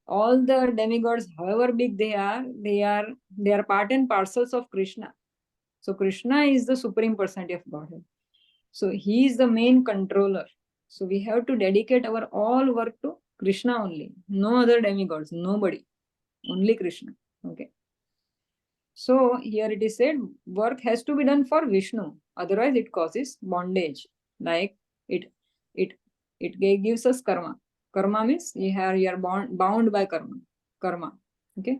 All the demigods, however big they are part and parcels of Krishna. So Krishna is the supreme personality of Godhead. So he is the main controller. So we have to dedicate our all work to Krishna only. No other demigods, nobody. Only Krishna. Okay. So here it is said, work has to be done for Vishnu. Otherwise it causes bondage. Like it gives us karma. Karma means you are bound by karma. Okay.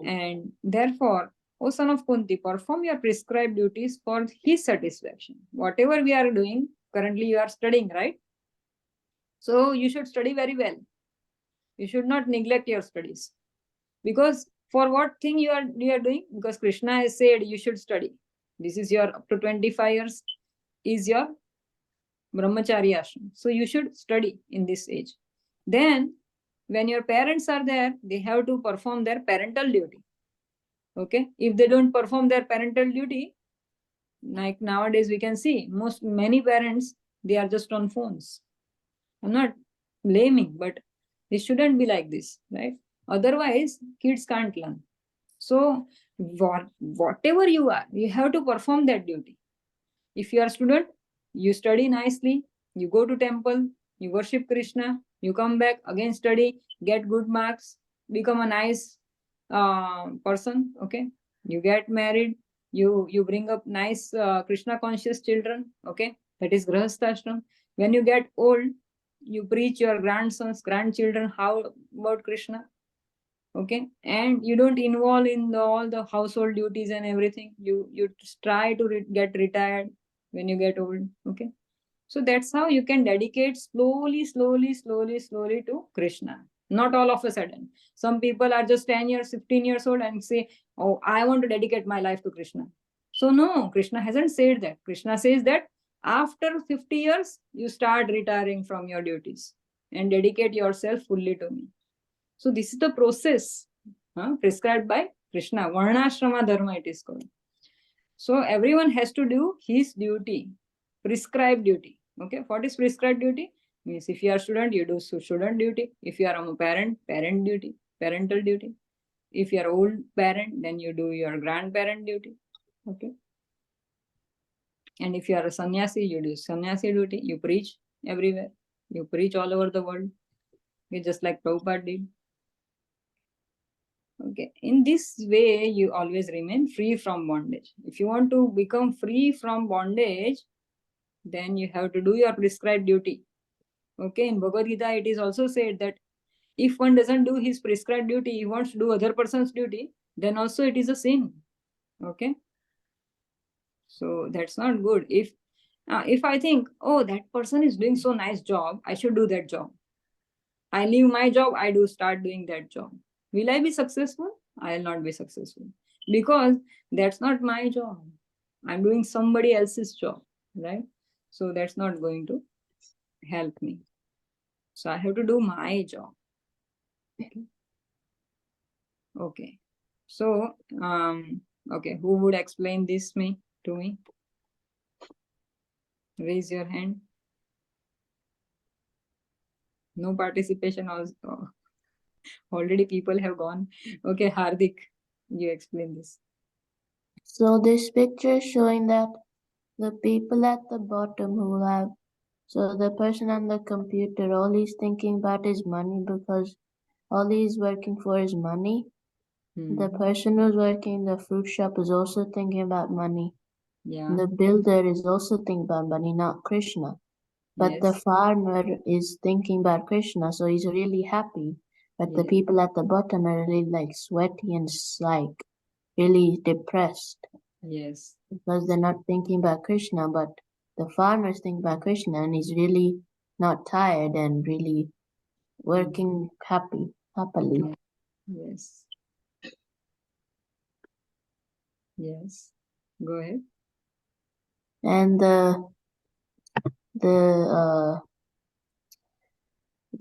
And therefore, O son of Kunti, perform your prescribed duties for his satisfaction. Whatever we are doing, currently you are studying, right? So you should study very well. You should not neglect your studies. Because for what thing you are doing? Because Krishna has said you should study. This is your up to 25 years is your brahmachari ashram. So you should study in this age. Then when your parents are there, they have to perform their parental duty. Okay, if they don't perform their parental duty, like nowadays we can see many parents, they are just on phones. I'm not blaming, but it shouldn't be like this, right? Otherwise kids can't learn. So whatever you are, you have to perform that duty. If you are a student, you study nicely, you go to temple, you worship Krishna, you come back, again study, get good marks, become a nice person. Okay, you get married, you bring up nice Krishna conscious children. Okay, that is grahasthashram. When you get old, you preach your grandsons, grandchildren how about Krishna. Okay, and you don't involve in all the household duties and everything. You try to get retired when you get old. Okay, so that's how you can dedicate slowly to Krishna. Not all of a sudden. Some people are just 10 years, 15 years old and say, oh, I want to dedicate my life to Krishna. So no, Krishna hasn't said that. Krishna says that after 50 years, you start retiring from your duties and dedicate yourself fully to me. So this is the process prescribed by Krishna. Varnashrama dharma it is called. So everyone has to do his duty, prescribed duty. Okay, what is prescribed duty? Means if you are student, you do student duty. If you are a parent, parent duty, parental duty. If you are old parent, then you do your grandparent duty. Okay. And if you are a sannyasi, you do sannyasi duty. You preach everywhere. You preach all over the world. Okay, just like Prabhupada did. Okay, in this way, you always remain free from bondage. If you want to become free from bondage, then you have to do your prescribed duty. Okay, in Bhagavad Gita, it is also said that if one doesn't do his prescribed duty, he wants to do other person's duty, then also it is a sin. Okay, so that's not good. If I think, oh, that person is doing so nice job, I should do that job. I leave my job, I do start doing that job. Will I be successful? I will not be successful, because that's not my job. I'm doing somebody else's job, right? So that's not going to help me. So I have to do my job. Okay. So, okay, who would explain this to me? Raise your hand. No participation also. Already people have gone. Okay, Hardik, you explain this. So this picture is showing that the people at the bottom who have, so the person on the computer, all he's thinking about is money, because all he's working for is money. The person who's working in the fruit shop is also thinking about money. Yeah. The builder is also thinking about money, not Krishna. But the farmer is thinking about Krishna, so he's really happy. But the people at the bottom are really like sweaty and like really depressed. Yes. Because they're not thinking about Krishna, but the farmer's thinking about Krishna, and he's really not tired and really working happily. Yes. Yes. Go ahead. And the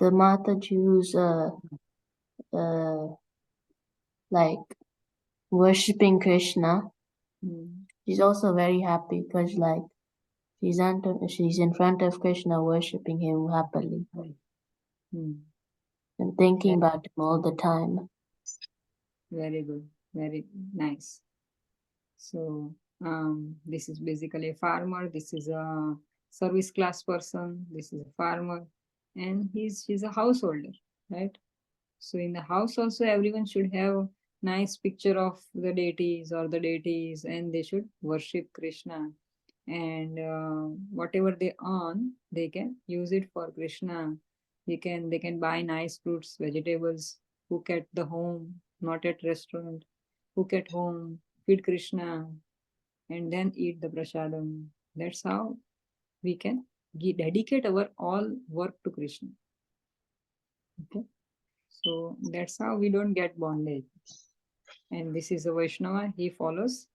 Mata Jews like worshipping Krishna. She's also very happy because like she's in front of Krishna worshipping him happily and thinking about him all the time. Very good. Very nice. So this is basically a farmer. This is a service class person. This is a farmer, and she's a householder, right? So in the house also everyone should have nice picture of the deities or the deities, and they should worship Krishna. And whatever they earn, they can use it for Krishna. They can buy nice fruits, vegetables, cook at the home, not at restaurant. Cook at home, feed Krishna, and then eat the prasadam. That's how we can dedicate our all work to Krishna. Okay, so that's how we don't get bondage. And this is a Vaishnava, he follows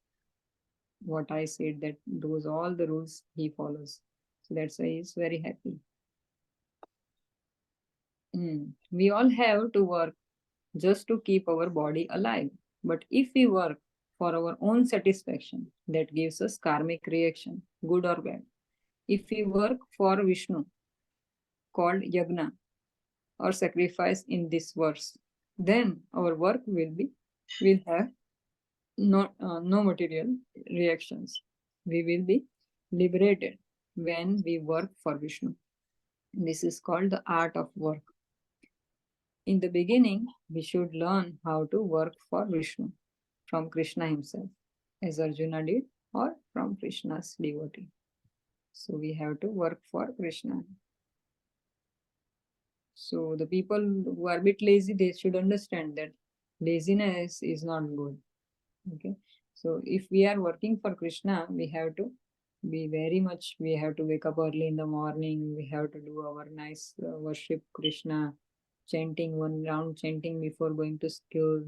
what I said, that those all the rules he follows. So that's why he's very happy. We all have to work just to keep our body alive. But if we work for our own satisfaction, that gives us karmic reaction, good or bad. If we work for Vishnu, called yagna or sacrifice in this verse, then our work will have no material reactions. We will be liberated when we work for Vishnu. This is called the art of work. In the beginning, we should learn how to work for Vishnu from Krishna himself, as Arjuna did, or from Krishna's devotee. So we have to work for Krishna. So the people who are a bit lazy, they should understand that laziness is not good. Okay. So if we are working for Krishna, we have to we have to wake up early in the morning. We have to do our nice worship Krishna, chanting one round, chanting before going to school.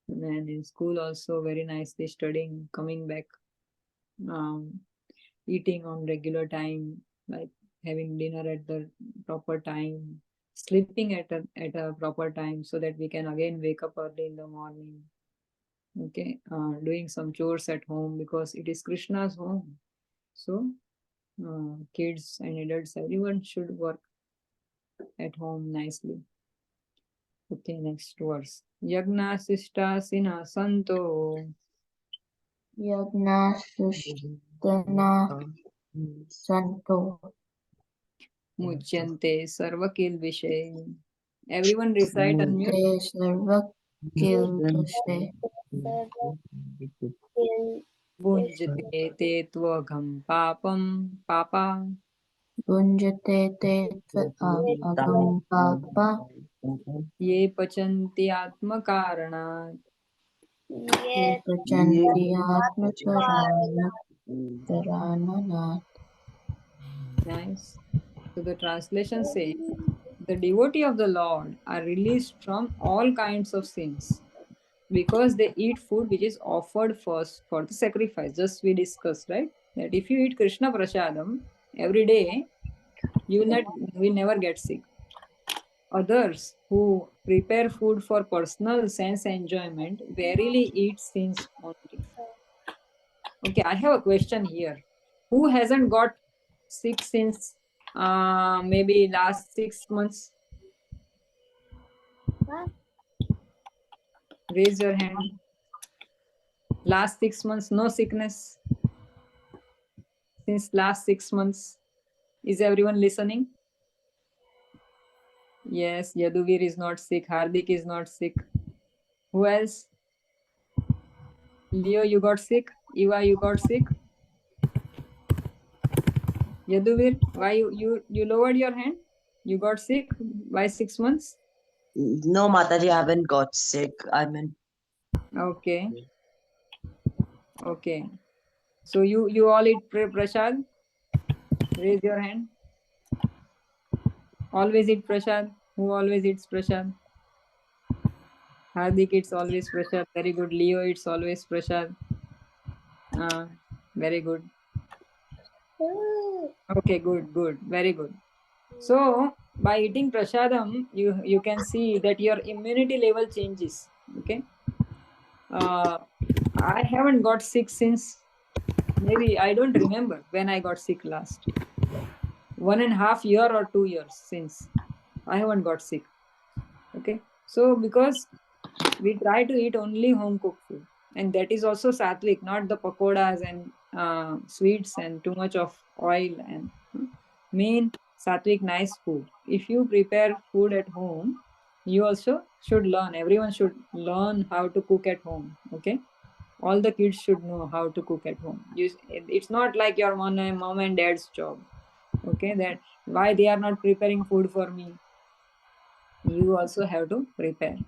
And in school also very nicely studying, coming back, eating on regular time, like having dinner at the proper time, sleeping at a proper time, so that we can again wake up early in the morning. Okay, doing some chores at home because it is Krishna's home. So kids and adults, everyone should work at home nicely. Okay, next verse. Yagna sista sina santo. Yagna Sushtana Santo Muchyante sarvakil vishay. Everyone recite unmute. Te Sarvakil Tushe Bhunjate te tvagam papam papa. Bunjate Te Agam Papa Ye pachanti atma karana. Ye Pachanti Atma Karananat. Nice. So the translation says, the devotee of the Lord are released from all kinds of sins because they eat food which is offered first for the sacrifice. Just we discussed, right? That if you eat Krishna prasadam every day, you will never get sick. Others who prepare food for personal sense enjoyment verily eat sins only. Okay, I have a question here. Who hasn't got sick since maybe last 6 months? Raise your hand. Last 6 months, no sickness. Since last 6 months. Is everyone listening? Yes, Yaduvir is not sick. Hardik is not sick. Who else? Leo, you got sick? Eva, you got sick? Yaduvir, why you lowered your hand? You got sick by 6 months? No, Mataji, I haven't got sick. I mean, Okay. Okay. So you all eat prasad? Raise your hand. Always eat prasad. Who always eats prasad? Hardik eats always prasad. Very good. Leo eats always prasad. Very good. Okay, good. Very good. So by eating prasadam, you can see that your immunity level changes. Okay. I haven't got sick since maybe I don't remember when I got sick last. 1.5 year or 2 years since I haven't got sick. Okay. So because we try to eat only home cooked food, and that is also sattvic, not the pakodas and sweets and too much of oil and main sattvic nice food. If you prepare food at home, you also should learn. Everyone should learn how to cook at home. Okay, all the kids should know how to cook at home. It's not like your mom and dad's job. Okay, that why they are not preparing food for me. You also have to prepare.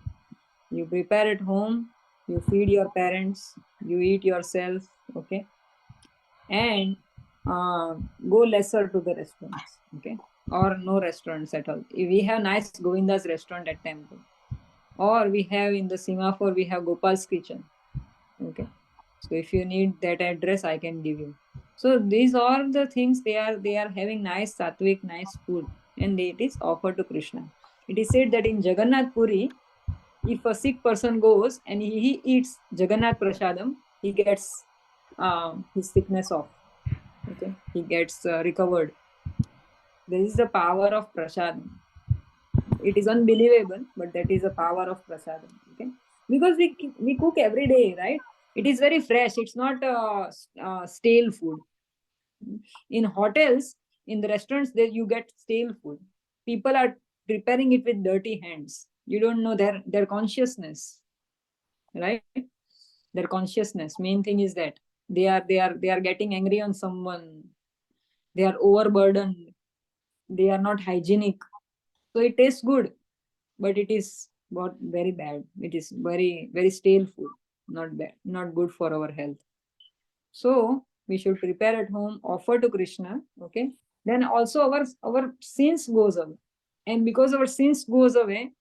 You prepare at home, you feed your parents, you eat yourself. Okay, and go lesser to the restaurants. Okay, or no restaurants at all. If we have nice Govinda's restaurant at temple, or we have in the Semaphore we have Gopal's kitchen. Okay, so if you need that address, I can give you. So these are the things they are having nice sattvic, nice food, and it is offered to Krishna. It is said that in Jagannath Puri, if a sick person goes and he eats Jagannath Prasadam, he gets his sickness off. Okay, he gets recovered. This is the power of prasadam. It is unbelievable, but that is the power of prasadam. Okay, because we cook every day, right? It is very fresh. It's not stale food. In hotels, in the restaurants, there you get stale food. People are preparing it with dirty hands. You don't know their consciousness, right? Their consciousness. Main thing is that they are getting angry on someone. They are overburdened. They are not hygienic. So it tastes good, but it is very bad. It is very stale food. Not bad, not good for our health. So we should prepare at home, offer to Krishna. Okay. Then also our sins goes away, and because our sins goes away,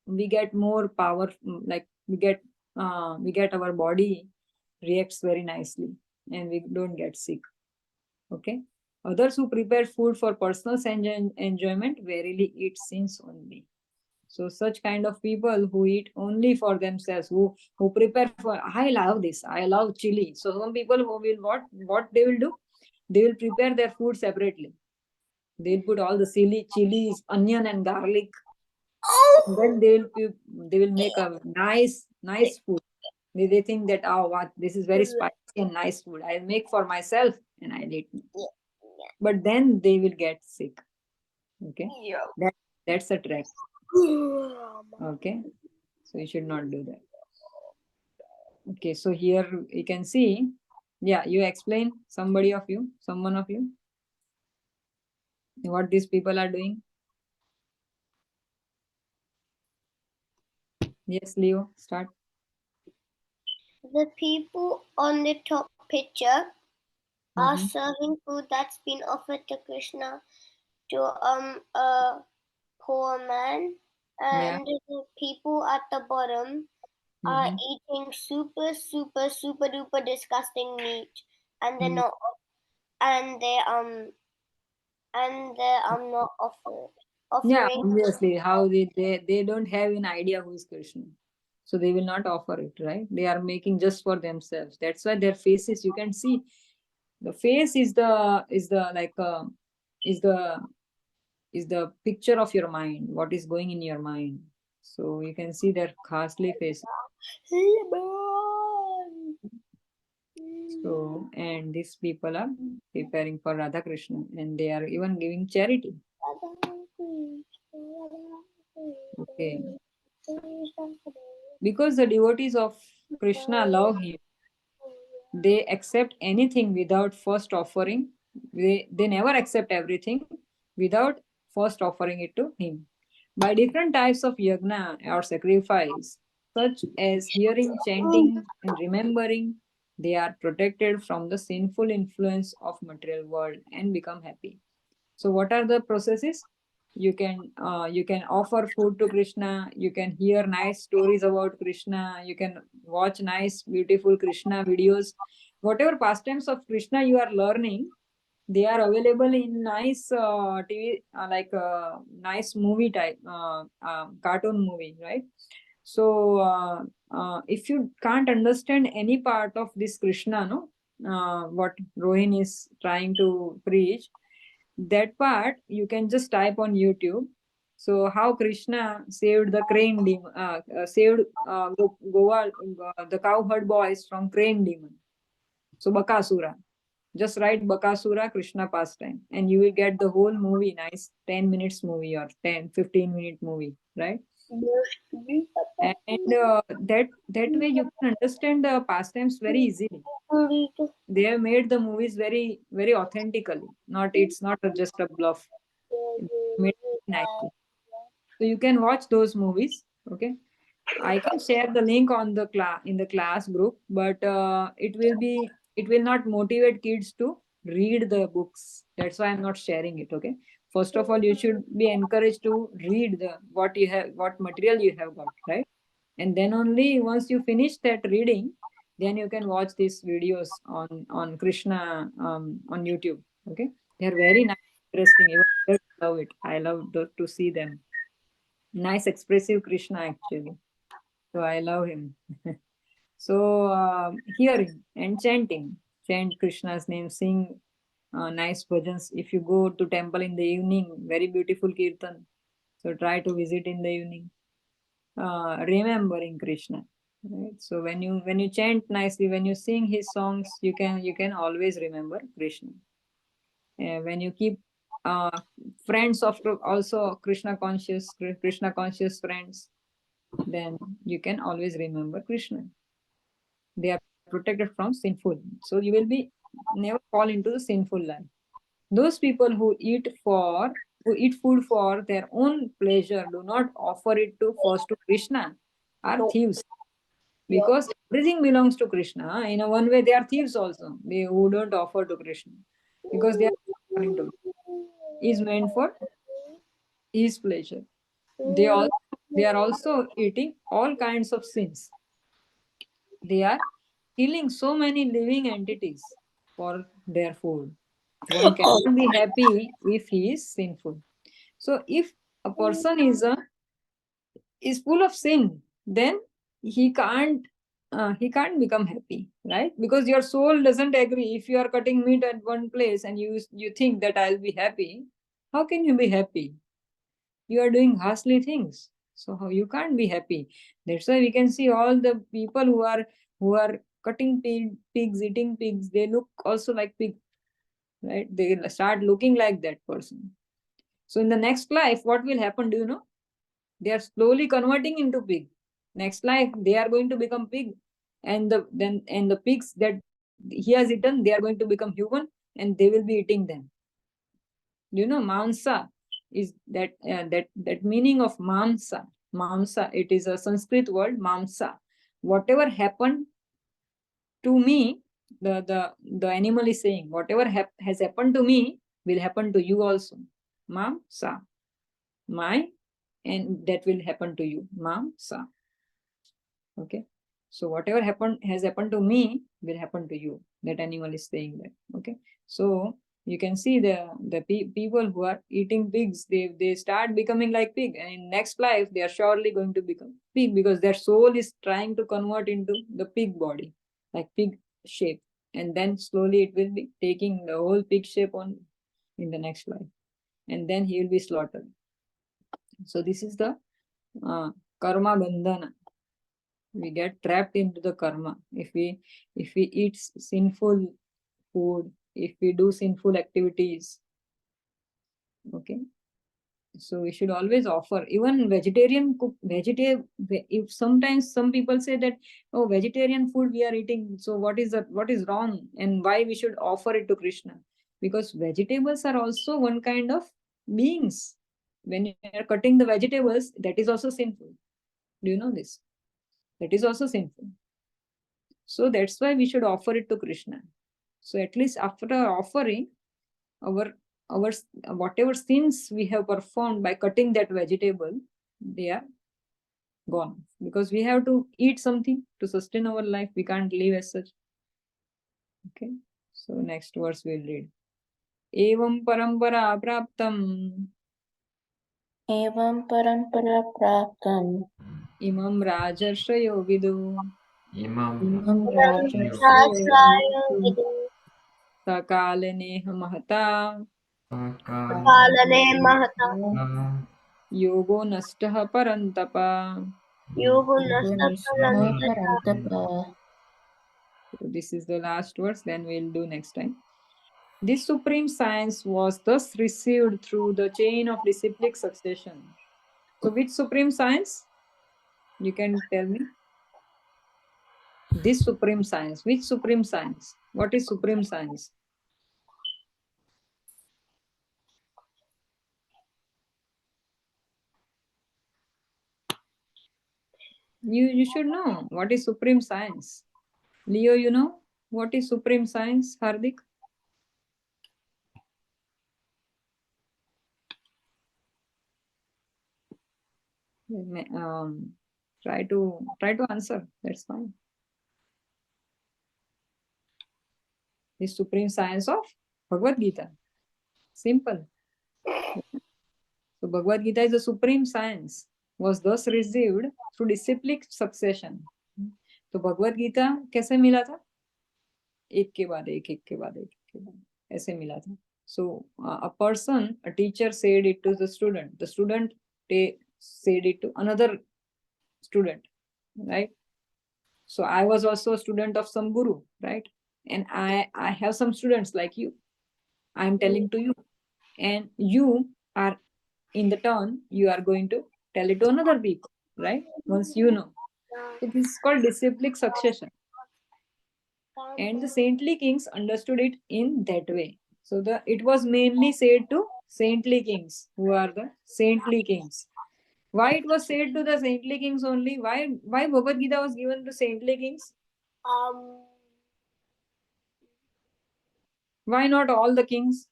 we get more power. Like we get our body reacts very nicely, and we don't get sick. Okay. Others who prepare food for personal enjoyment verily eat sins only. So such kind of people who eat only for themselves, who prepare for, I love this, I love chili. So some people who will what they will do? They will prepare their food separately. They'll put all the chilies, onion and garlic. Then they will make a nice food. They think that, oh, what, this is very spicy and nice food. I'll make for myself and I'll eat. But then they will get sick. Okay, that's a trap. Okay, so you should not do that. Okay, so here you can see, yeah, you explain, someone of you, what these people are doing. Yes, Leo, start. The people on the top picture are serving food that's been offered to Krishna to a poor man, and the people at the bottom are eating super duper disgusting meat, and they're not, and they're not offering. Yeah, obviously, how they don't have an idea who is Krishna, so they will not offer it, right? They are making just for themselves. That's why their faces, you can see, the face is the like is the picture of your mind, what is going in your mind. So you can see their ghastly faces. So, and these people are preparing for Radha Krishna, and they are even giving charity. Okay. Because the devotees of Krishna love him, they accept anything without first offering. They never accept everything without first offering it to him. By different types of yagna or sacrifice, such as hearing, chanting, and remembering, they are protected from the sinful influence of material world and become happy. So what are the processes? You can offer food to Krishna. You can hear nice stories about Krishna. You can watch nice beautiful Krishna videos. whatever pastimes of Krishna you are learning, they are available in nice TV, like nice movie type, cartoon movie, right? So if you can't understand any part of this Krishna, no, what Rohin is trying to preach, that part you can just type on YouTube. So how Krishna saved the crane demon, saved Goa, the cowherd boys from crane demon. So Bakasura. Just write Bakasura Krishna pastime and you will get the whole movie, nice 10 minutes movie or 10-15 minute movie, right? And that way you can understand the pastimes very easily. They have made the movies very, very authentically. It's not just a bluff. It's made very nicely. So you can watch those movies. Okay. I can share the link on the class group, but it will not motivate kids to read the books. That's why I'm not sharing it. Okay. First of all, you should be encouraged to read what material you have got, right? And then only once you finish that reading, then you can watch these videos on Krishna on YouTube. Okay. They're very nice, interesting. Even I love it. I love to see them. Nice, expressive Krishna actually. So I love him. So hearing and chanting, chant Krishna's name, sing nice bhajans. If you go to temple in the evening, very beautiful kirtan. So try to visit in the evening. Remembering Krishna. Right? So when you chant nicely, when you sing his songs, you can always remember Krishna. When you keep friends of also Krishna conscious friends, then you can always remember Krishna. They are protected from sinful. So you will be never fall into the sinful life. Those people who eat food for their own pleasure, do not offer it to first to Krishna, are thieves. Because everything belongs to Krishna. In a one way, they are thieves also. They who don't offer to Krishna. Because they are offering to is meant for his pleasure. They are also eating all kinds of sins. They are killing so many living entities for their food. One cannot be happy if he is sinful. So if a person is full of sin, then he can't become happy, right? Because your soul doesn't agree. If you are cutting meat at one place and you think that I'll be happy, how can you be happy? You are doing ghastly things. So how you can't be happy? That's why we can see all the people who are cutting pigs, eating pigs. They look also like pig, right? They start looking like that person. So in the next life, what will happen? Do you know? They are slowly converting into pig. Next life, they are going to become pig, and the pigs that he has eaten, they are going to become human, and they will be eating them. Do you know mamsa is that meaning of mamsa? Mamsa, it is a Sanskrit word, mamsa. Whatever happened to me, the animal is saying, whatever has happened to me will happen to you also. Mamsa, my, and that will happen to you. Mamsa. Okay. So whatever has happened to me will happen to you. That animal is saying that. Okay. So you can see the people who are eating pigs, they start becoming like pig, and in next life they are surely going to become pig because their soul is trying to convert into the pig body, like pig shape, and then slowly it will be taking the whole pig shape on in the next life, and then he will be slaughtered. So this is the karma bandhana. We get trapped into the karma if we eat sinful food, if we do sinful activities. Okay, so we should always offer. Even vegetarian if sometimes some people say that, oh, vegetarian food we are eating, so what is wrong and why we should offer it to Krishna? Because vegetables are also one kind of beings. When you are cutting the vegetables, that is also sinful. Do you know this? That is also sinful. So that's why we should offer it to Krishna. So at least after offering, our whatever sins we have performed by cutting that vegetable, they are gone. Because we have to eat something to sustain our life. We can't live as such. Okay, so next verse we'll read. Evam parampara praptam Evam parampara praptam imam rajarshayo vidu Imam imam Rajarshayo rajarshayo vidu sakale neha mahata Kalane mahata yogo nastah parantapa. yogo nishtaha nastha parantapa. So this is the last verse, then we'll do next time. This supreme science was thus received through the chain of disciplic succession. So which supreme science? You can tell me. This supreme science. Which supreme science? What is supreme science? You should know what is supreme science. Leo, you know what is supreme science, Hardik? Try to answer. That's fine. The supreme science of Bhagavad Gita. Simple. So Bhagavad Gita is a supreme science, was thus received through disciplic succession. तो भगवत गीता कैसे मिला था? एक के बाद एक, एक के बाद एक, एक के बाद ऐसे मिला था. So a person, a teacher said it to the student. The student said it to another student, right? So I was also a student of some guru, right? And I have some students like you. I'm telling to you, and you are in the turn, you are going to tell it to another people, right? Once you know. So this is called disciplic succession. And the saintly kings understood it in that way. So it was mainly said to saintly kings, who are the saintly kings. Why it was said to the saintly kings only? Why Bhagavad Gita was given to saintly kings? Why not all the kings?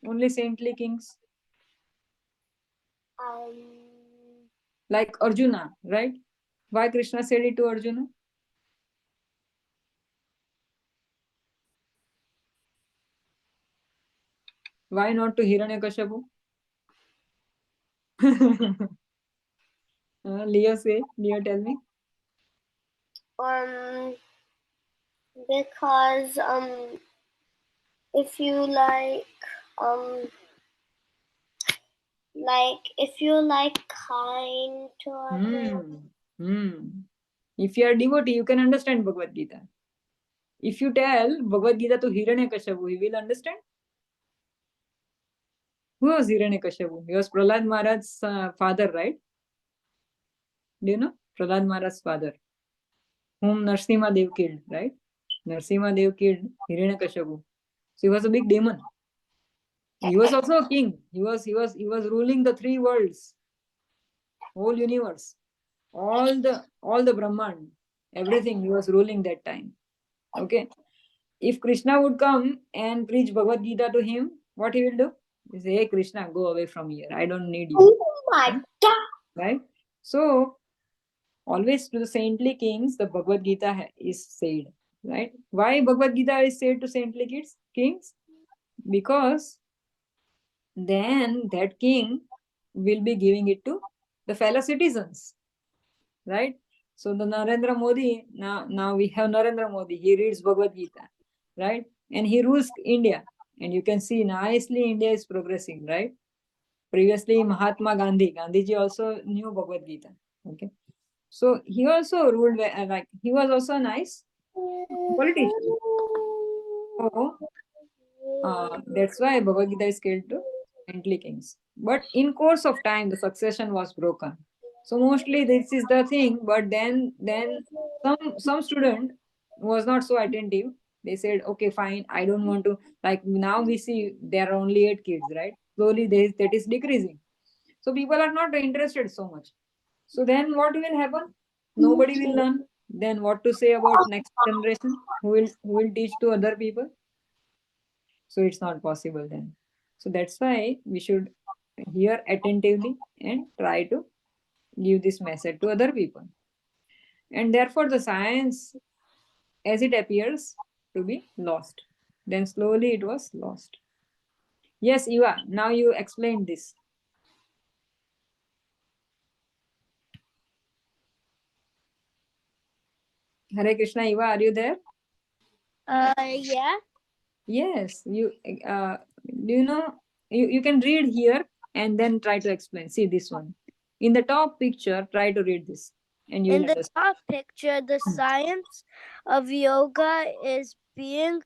Only saintly kings? Like Arjuna, right? Why Krishna said it to Arjuna? Why not to Hiranyakashipu? Leo, tell me. because if you if you kind to others. If you are devotee, you can understand Bhagavad Gita. If you tell Bhagavad Gita to Hiranyakashipu, he will understand. Who was Hiranyakashipu? He was Prahlad Maharaj's father, right? Do you know? Prahlad Maharaj's father, whom Narsimha Dev killed, right? Narsimha Dev killed Hiranyakashipu. So he was a big demon. He was also a king. He was ruling the three worlds, whole universe, all the Brahman, everything he was ruling that time. Okay. If Krishna would come and preach Bhagavad Gita to him, what he will do? He say, hey Krishna, go away from here. I don't need you. Oh my God. Right? So always to the saintly kings, the Bhagavad Gita is said. Right? Why Bhagavad Gita is said to saintly kings? Because then that king will be giving it to the fellow citizens. Right? So the Narendra Modi, now we have Narendra Modi, he reads Bhagavad Gita, right? And he rules India. And you can see nicely India is progressing, right? Previously Mahatma Gandhiji also knew Bhagavad Gita. Okay. So he also ruled, he was also a nice politician. So that's why Bhagavad Gita is scaled to saintly kings. But in course of time, the succession was broken. So mostly this is the thing. But then some student was not so attentive. They said, okay, fine, I don't want to. Like now we see there are only 8 kids, right? Slowly that is decreasing. So people are not interested so much. So then what will happen? Nobody will learn. Then what to say about next generation? Who will teach to other people? So it's not possible then. So that's why we should hear attentively and try to give this message to other people. And therefore the science as it appears to be lost. Then slowly it was lost. Yes, Eva, now you explain this. Hare Krishna, Eva, are you there? Yeah. Yes, you do you know you can read here and then try to explain. See this one. In the top picture, try to read this and you will In the understand. top picture, the science of yoga is being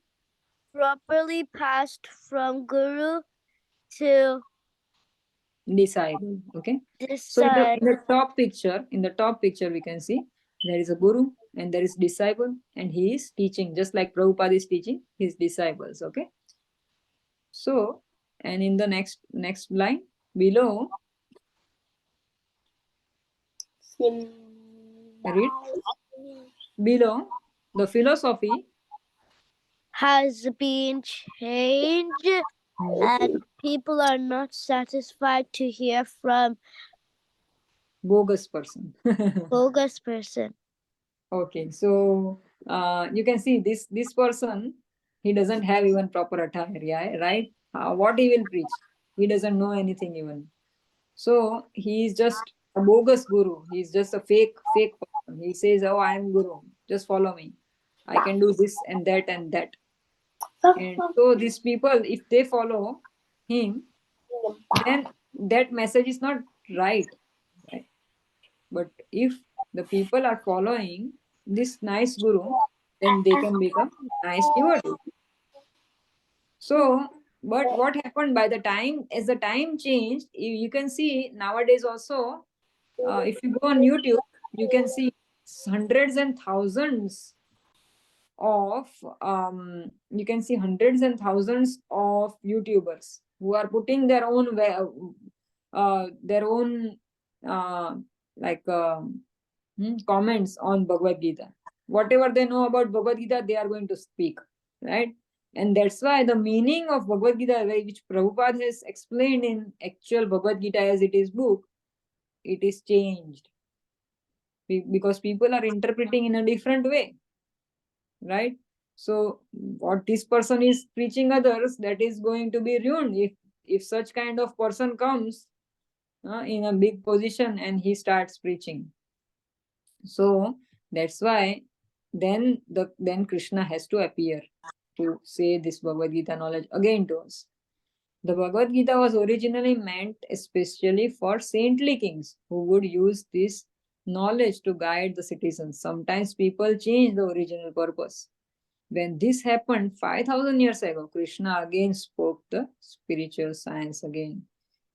properly passed from guru to Disciple. Okay. this So in side. the top picture, we can see there is a guru and there is disciple, and he is teaching just like Prabhupada is teaching his disciples. Okay. So, and in the next line below, read below, the philosophy Has been changed, and people are not satisfied to hear from bogus person. bogus person. Okay, so you can see this person, he doesn't have even proper attire, yeah, right? What he will preach? He doesn't know anything even. So he is just a bogus guru. He's just a fake person. He says, "Oh, I am guru. Just follow me. I can do this and that and that." And so these people, if they follow him, then that message is not right, right? But if the people are following this nice guru, then they can become nice devotees. So, but what happened by the time, as the time changed, you can see nowadays also, if you go on YouTube, you can see hundreds and thousands of you can see hundreds and thousands of YouTubers who are putting their own uh, like comments on Bhagavad Gita. Whatever they know about Bhagavad Gita, they are going to speak, right? And that's why the meaning of Bhagavad Gita, which Prabhupada has explained in actual Bhagavad Gita as it is book, it is changed because people are interpreting in a different way, right? So what this person is preaching others, that is going to be ruined if such kind of person comes in a big position and he starts preaching. So that's why then Krishna has to appear to say this Bhagavad Gita knowledge again to us. The Bhagavad Gita was originally meant especially for saintly kings who would use this knowledge to guide the citizens. Sometimes people change the original purpose. When this happened 5,000 years ago, Krishna again spoke the spiritual science again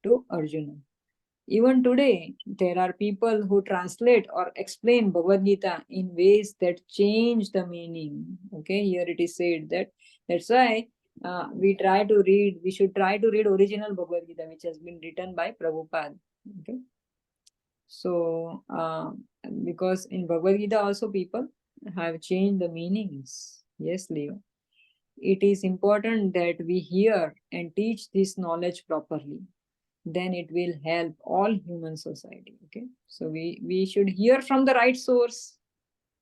to Arjuna. Even today, there are people who translate or explain Bhagavad Gita in ways that change the meaning. Okay, here it is said that's why we should try to read original Bhagavad Gita, which has been written by Prabhupada. Okay, so because in Bhagavad Gita also people have changed the meanings. Yes, Leo. It is important that we hear and teach this knowledge properly. Then it will help all human society. Okay, so we should hear from the right source.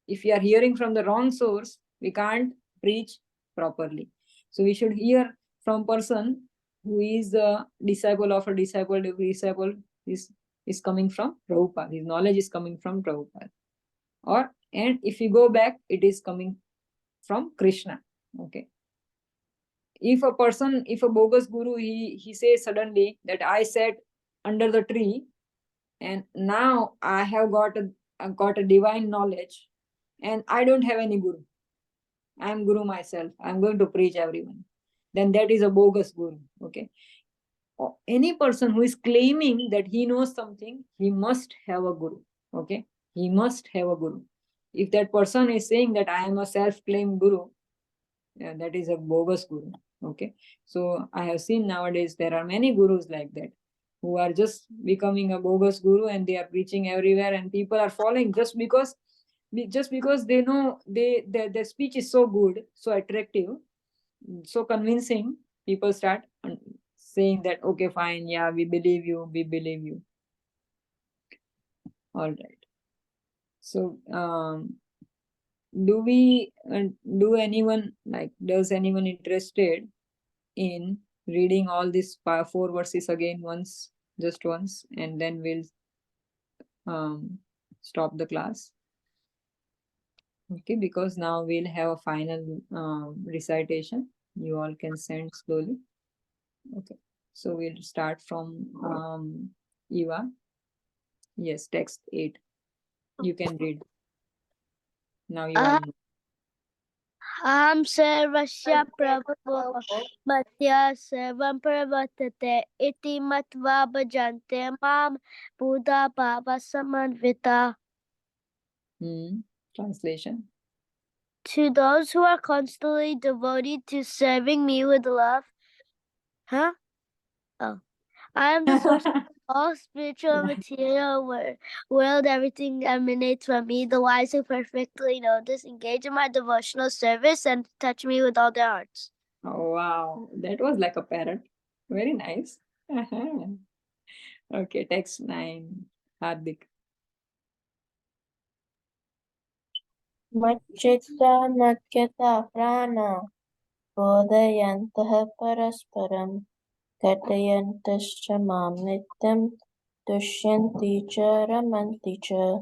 If we are hearing from the wrong source, we can't preach properly. So we should hear from person who is a disciple of a disciple. The disciple is coming from Prabhupada. His knowledge is coming from Prabhupada. And if you go back, it is coming from Krishna. Okay. If a bogus guru, he says suddenly that I sat under the tree and now I have got a divine knowledge and I don't have any guru. I am guru myself. I'm going to preach everyone. Then that is a bogus guru. Okay. Or any person who is claiming that he knows something, he must have a guru. Okay. He must have a guru. If that person is saying that I am a self-claimed guru, that is a bogus guru. Okay, so I have seen nowadays there are many gurus like that who are just becoming a bogus guru and they are preaching everywhere and people are following just because they know their speech is so good, so attractive, so convincing. People start saying that okay, fine, yeah, we believe you. All right. So do anyone does anyone interested in reading all these 4 verses again just once, and then we'll stop the class. Okay, because now we'll have a final recitation. You all can send slowly. Okay, so we'll start from Eva. Yes, text 8. You can read. Now you all know. Aham sarvasya prabhu matya sarvam pravartate iti matva bhajante mam buddha bhava samanvita. Translation. To those who are constantly devoted to serving me with love, I am the source of all spiritual and material world. Everything emanates from me. The wise who perfectly know this engage in my devotional service and touch me with all their hearts. Oh, wow, that was like a parrot. Very nice. Okay, text 9. Hardik. Machchitta Makyata Prana Bodhayantah Parasparam Katayantascha Mam Nityam Tushyanti Cha Ramanti Cha.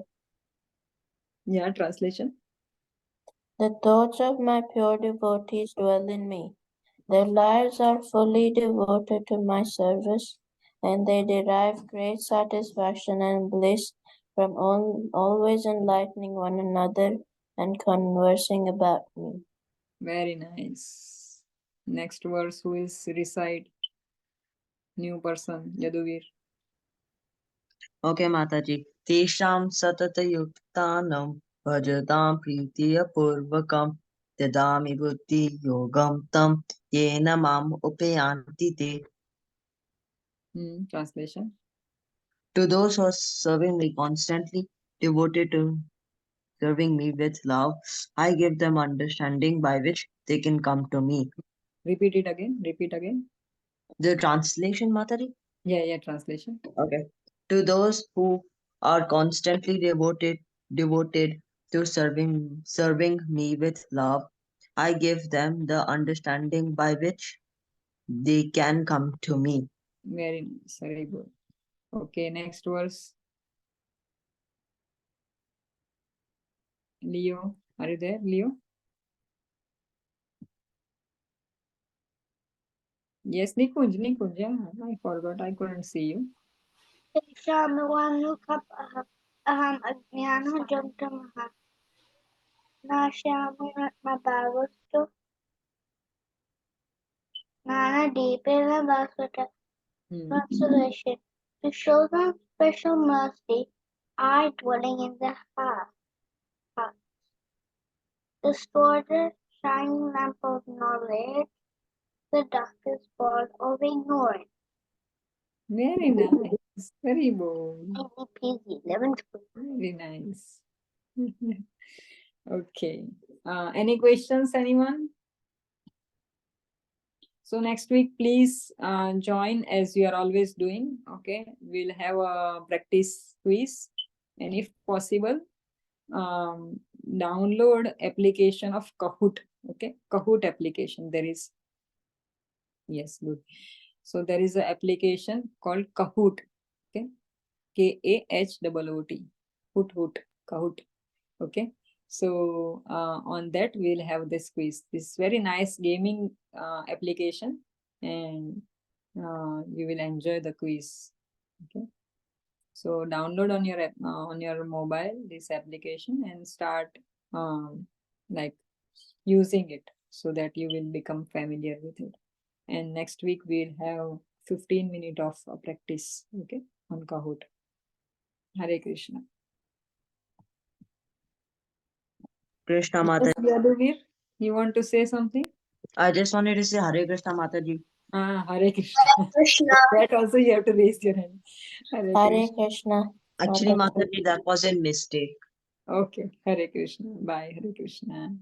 Yeah, translation. The thoughts of my pure devotees dwell in me. Their lives are fully devoted to my service, and they derive great satisfaction and bliss from always enlightening one another and conversing about me. Very nice. Next verse, who is recite? New person, Yaduvir. Okay, Mataji. Tesham satatayuktanam bhajatam pritiya purvakam dadami buddhi yogam tam yena mam upayanti te. Translation. To those who are serving me constantly, devoted to serving me with love, I give them understanding by which they can come to me. Repeat it again. Repeat again. The translation, Mataji? Yeah, translation. Okay. To those who are constantly devoted to serving me with love, I give them the understanding by which they can come to me. Very nice. Very good. Okay, next verse. Leo, are you there, Leo? Yes, Nikunj, yeah, I forgot, I couldn't see you. Aham ajnana jamtamaha nashami mabhavastu nana deepena basvata. Translation. To show them special mercy, I dwelling in the heart. The sword shining lamp of knowledge, the darkest ball of ignorance. Very nice. Very good. Easy peasy, lemon squeezy. Very nice. Okay. Any questions, anyone? So next week, please join as you are always doing. Okay. We'll have a practice quiz. And if possible, download application of Kahoot. Okay. Kahoot application. There is. Yes, good. So there is an application called Kahoot. Okay. Kahoot. Kahoot. Okay. So on that we'll have this quiz. This very nice gaming application, and you will enjoy the quiz. Okay. So download on your mobile this application and start like using it so that you will become familiar with it. And next week we'll have 15 minutes of practice. Okay, on Kahoot. Hare Krishna. Krishna Yes, Mataji. Yaduvir, you want to say something? I just wanted to say Hare Krishna Mataji. Hare Krishna. Krishna. That also you have to raise your hand. Hare Krishna. Actually, Mataji, that was a mistake. Okay, Hare Krishna. Bye, Hare Krishna.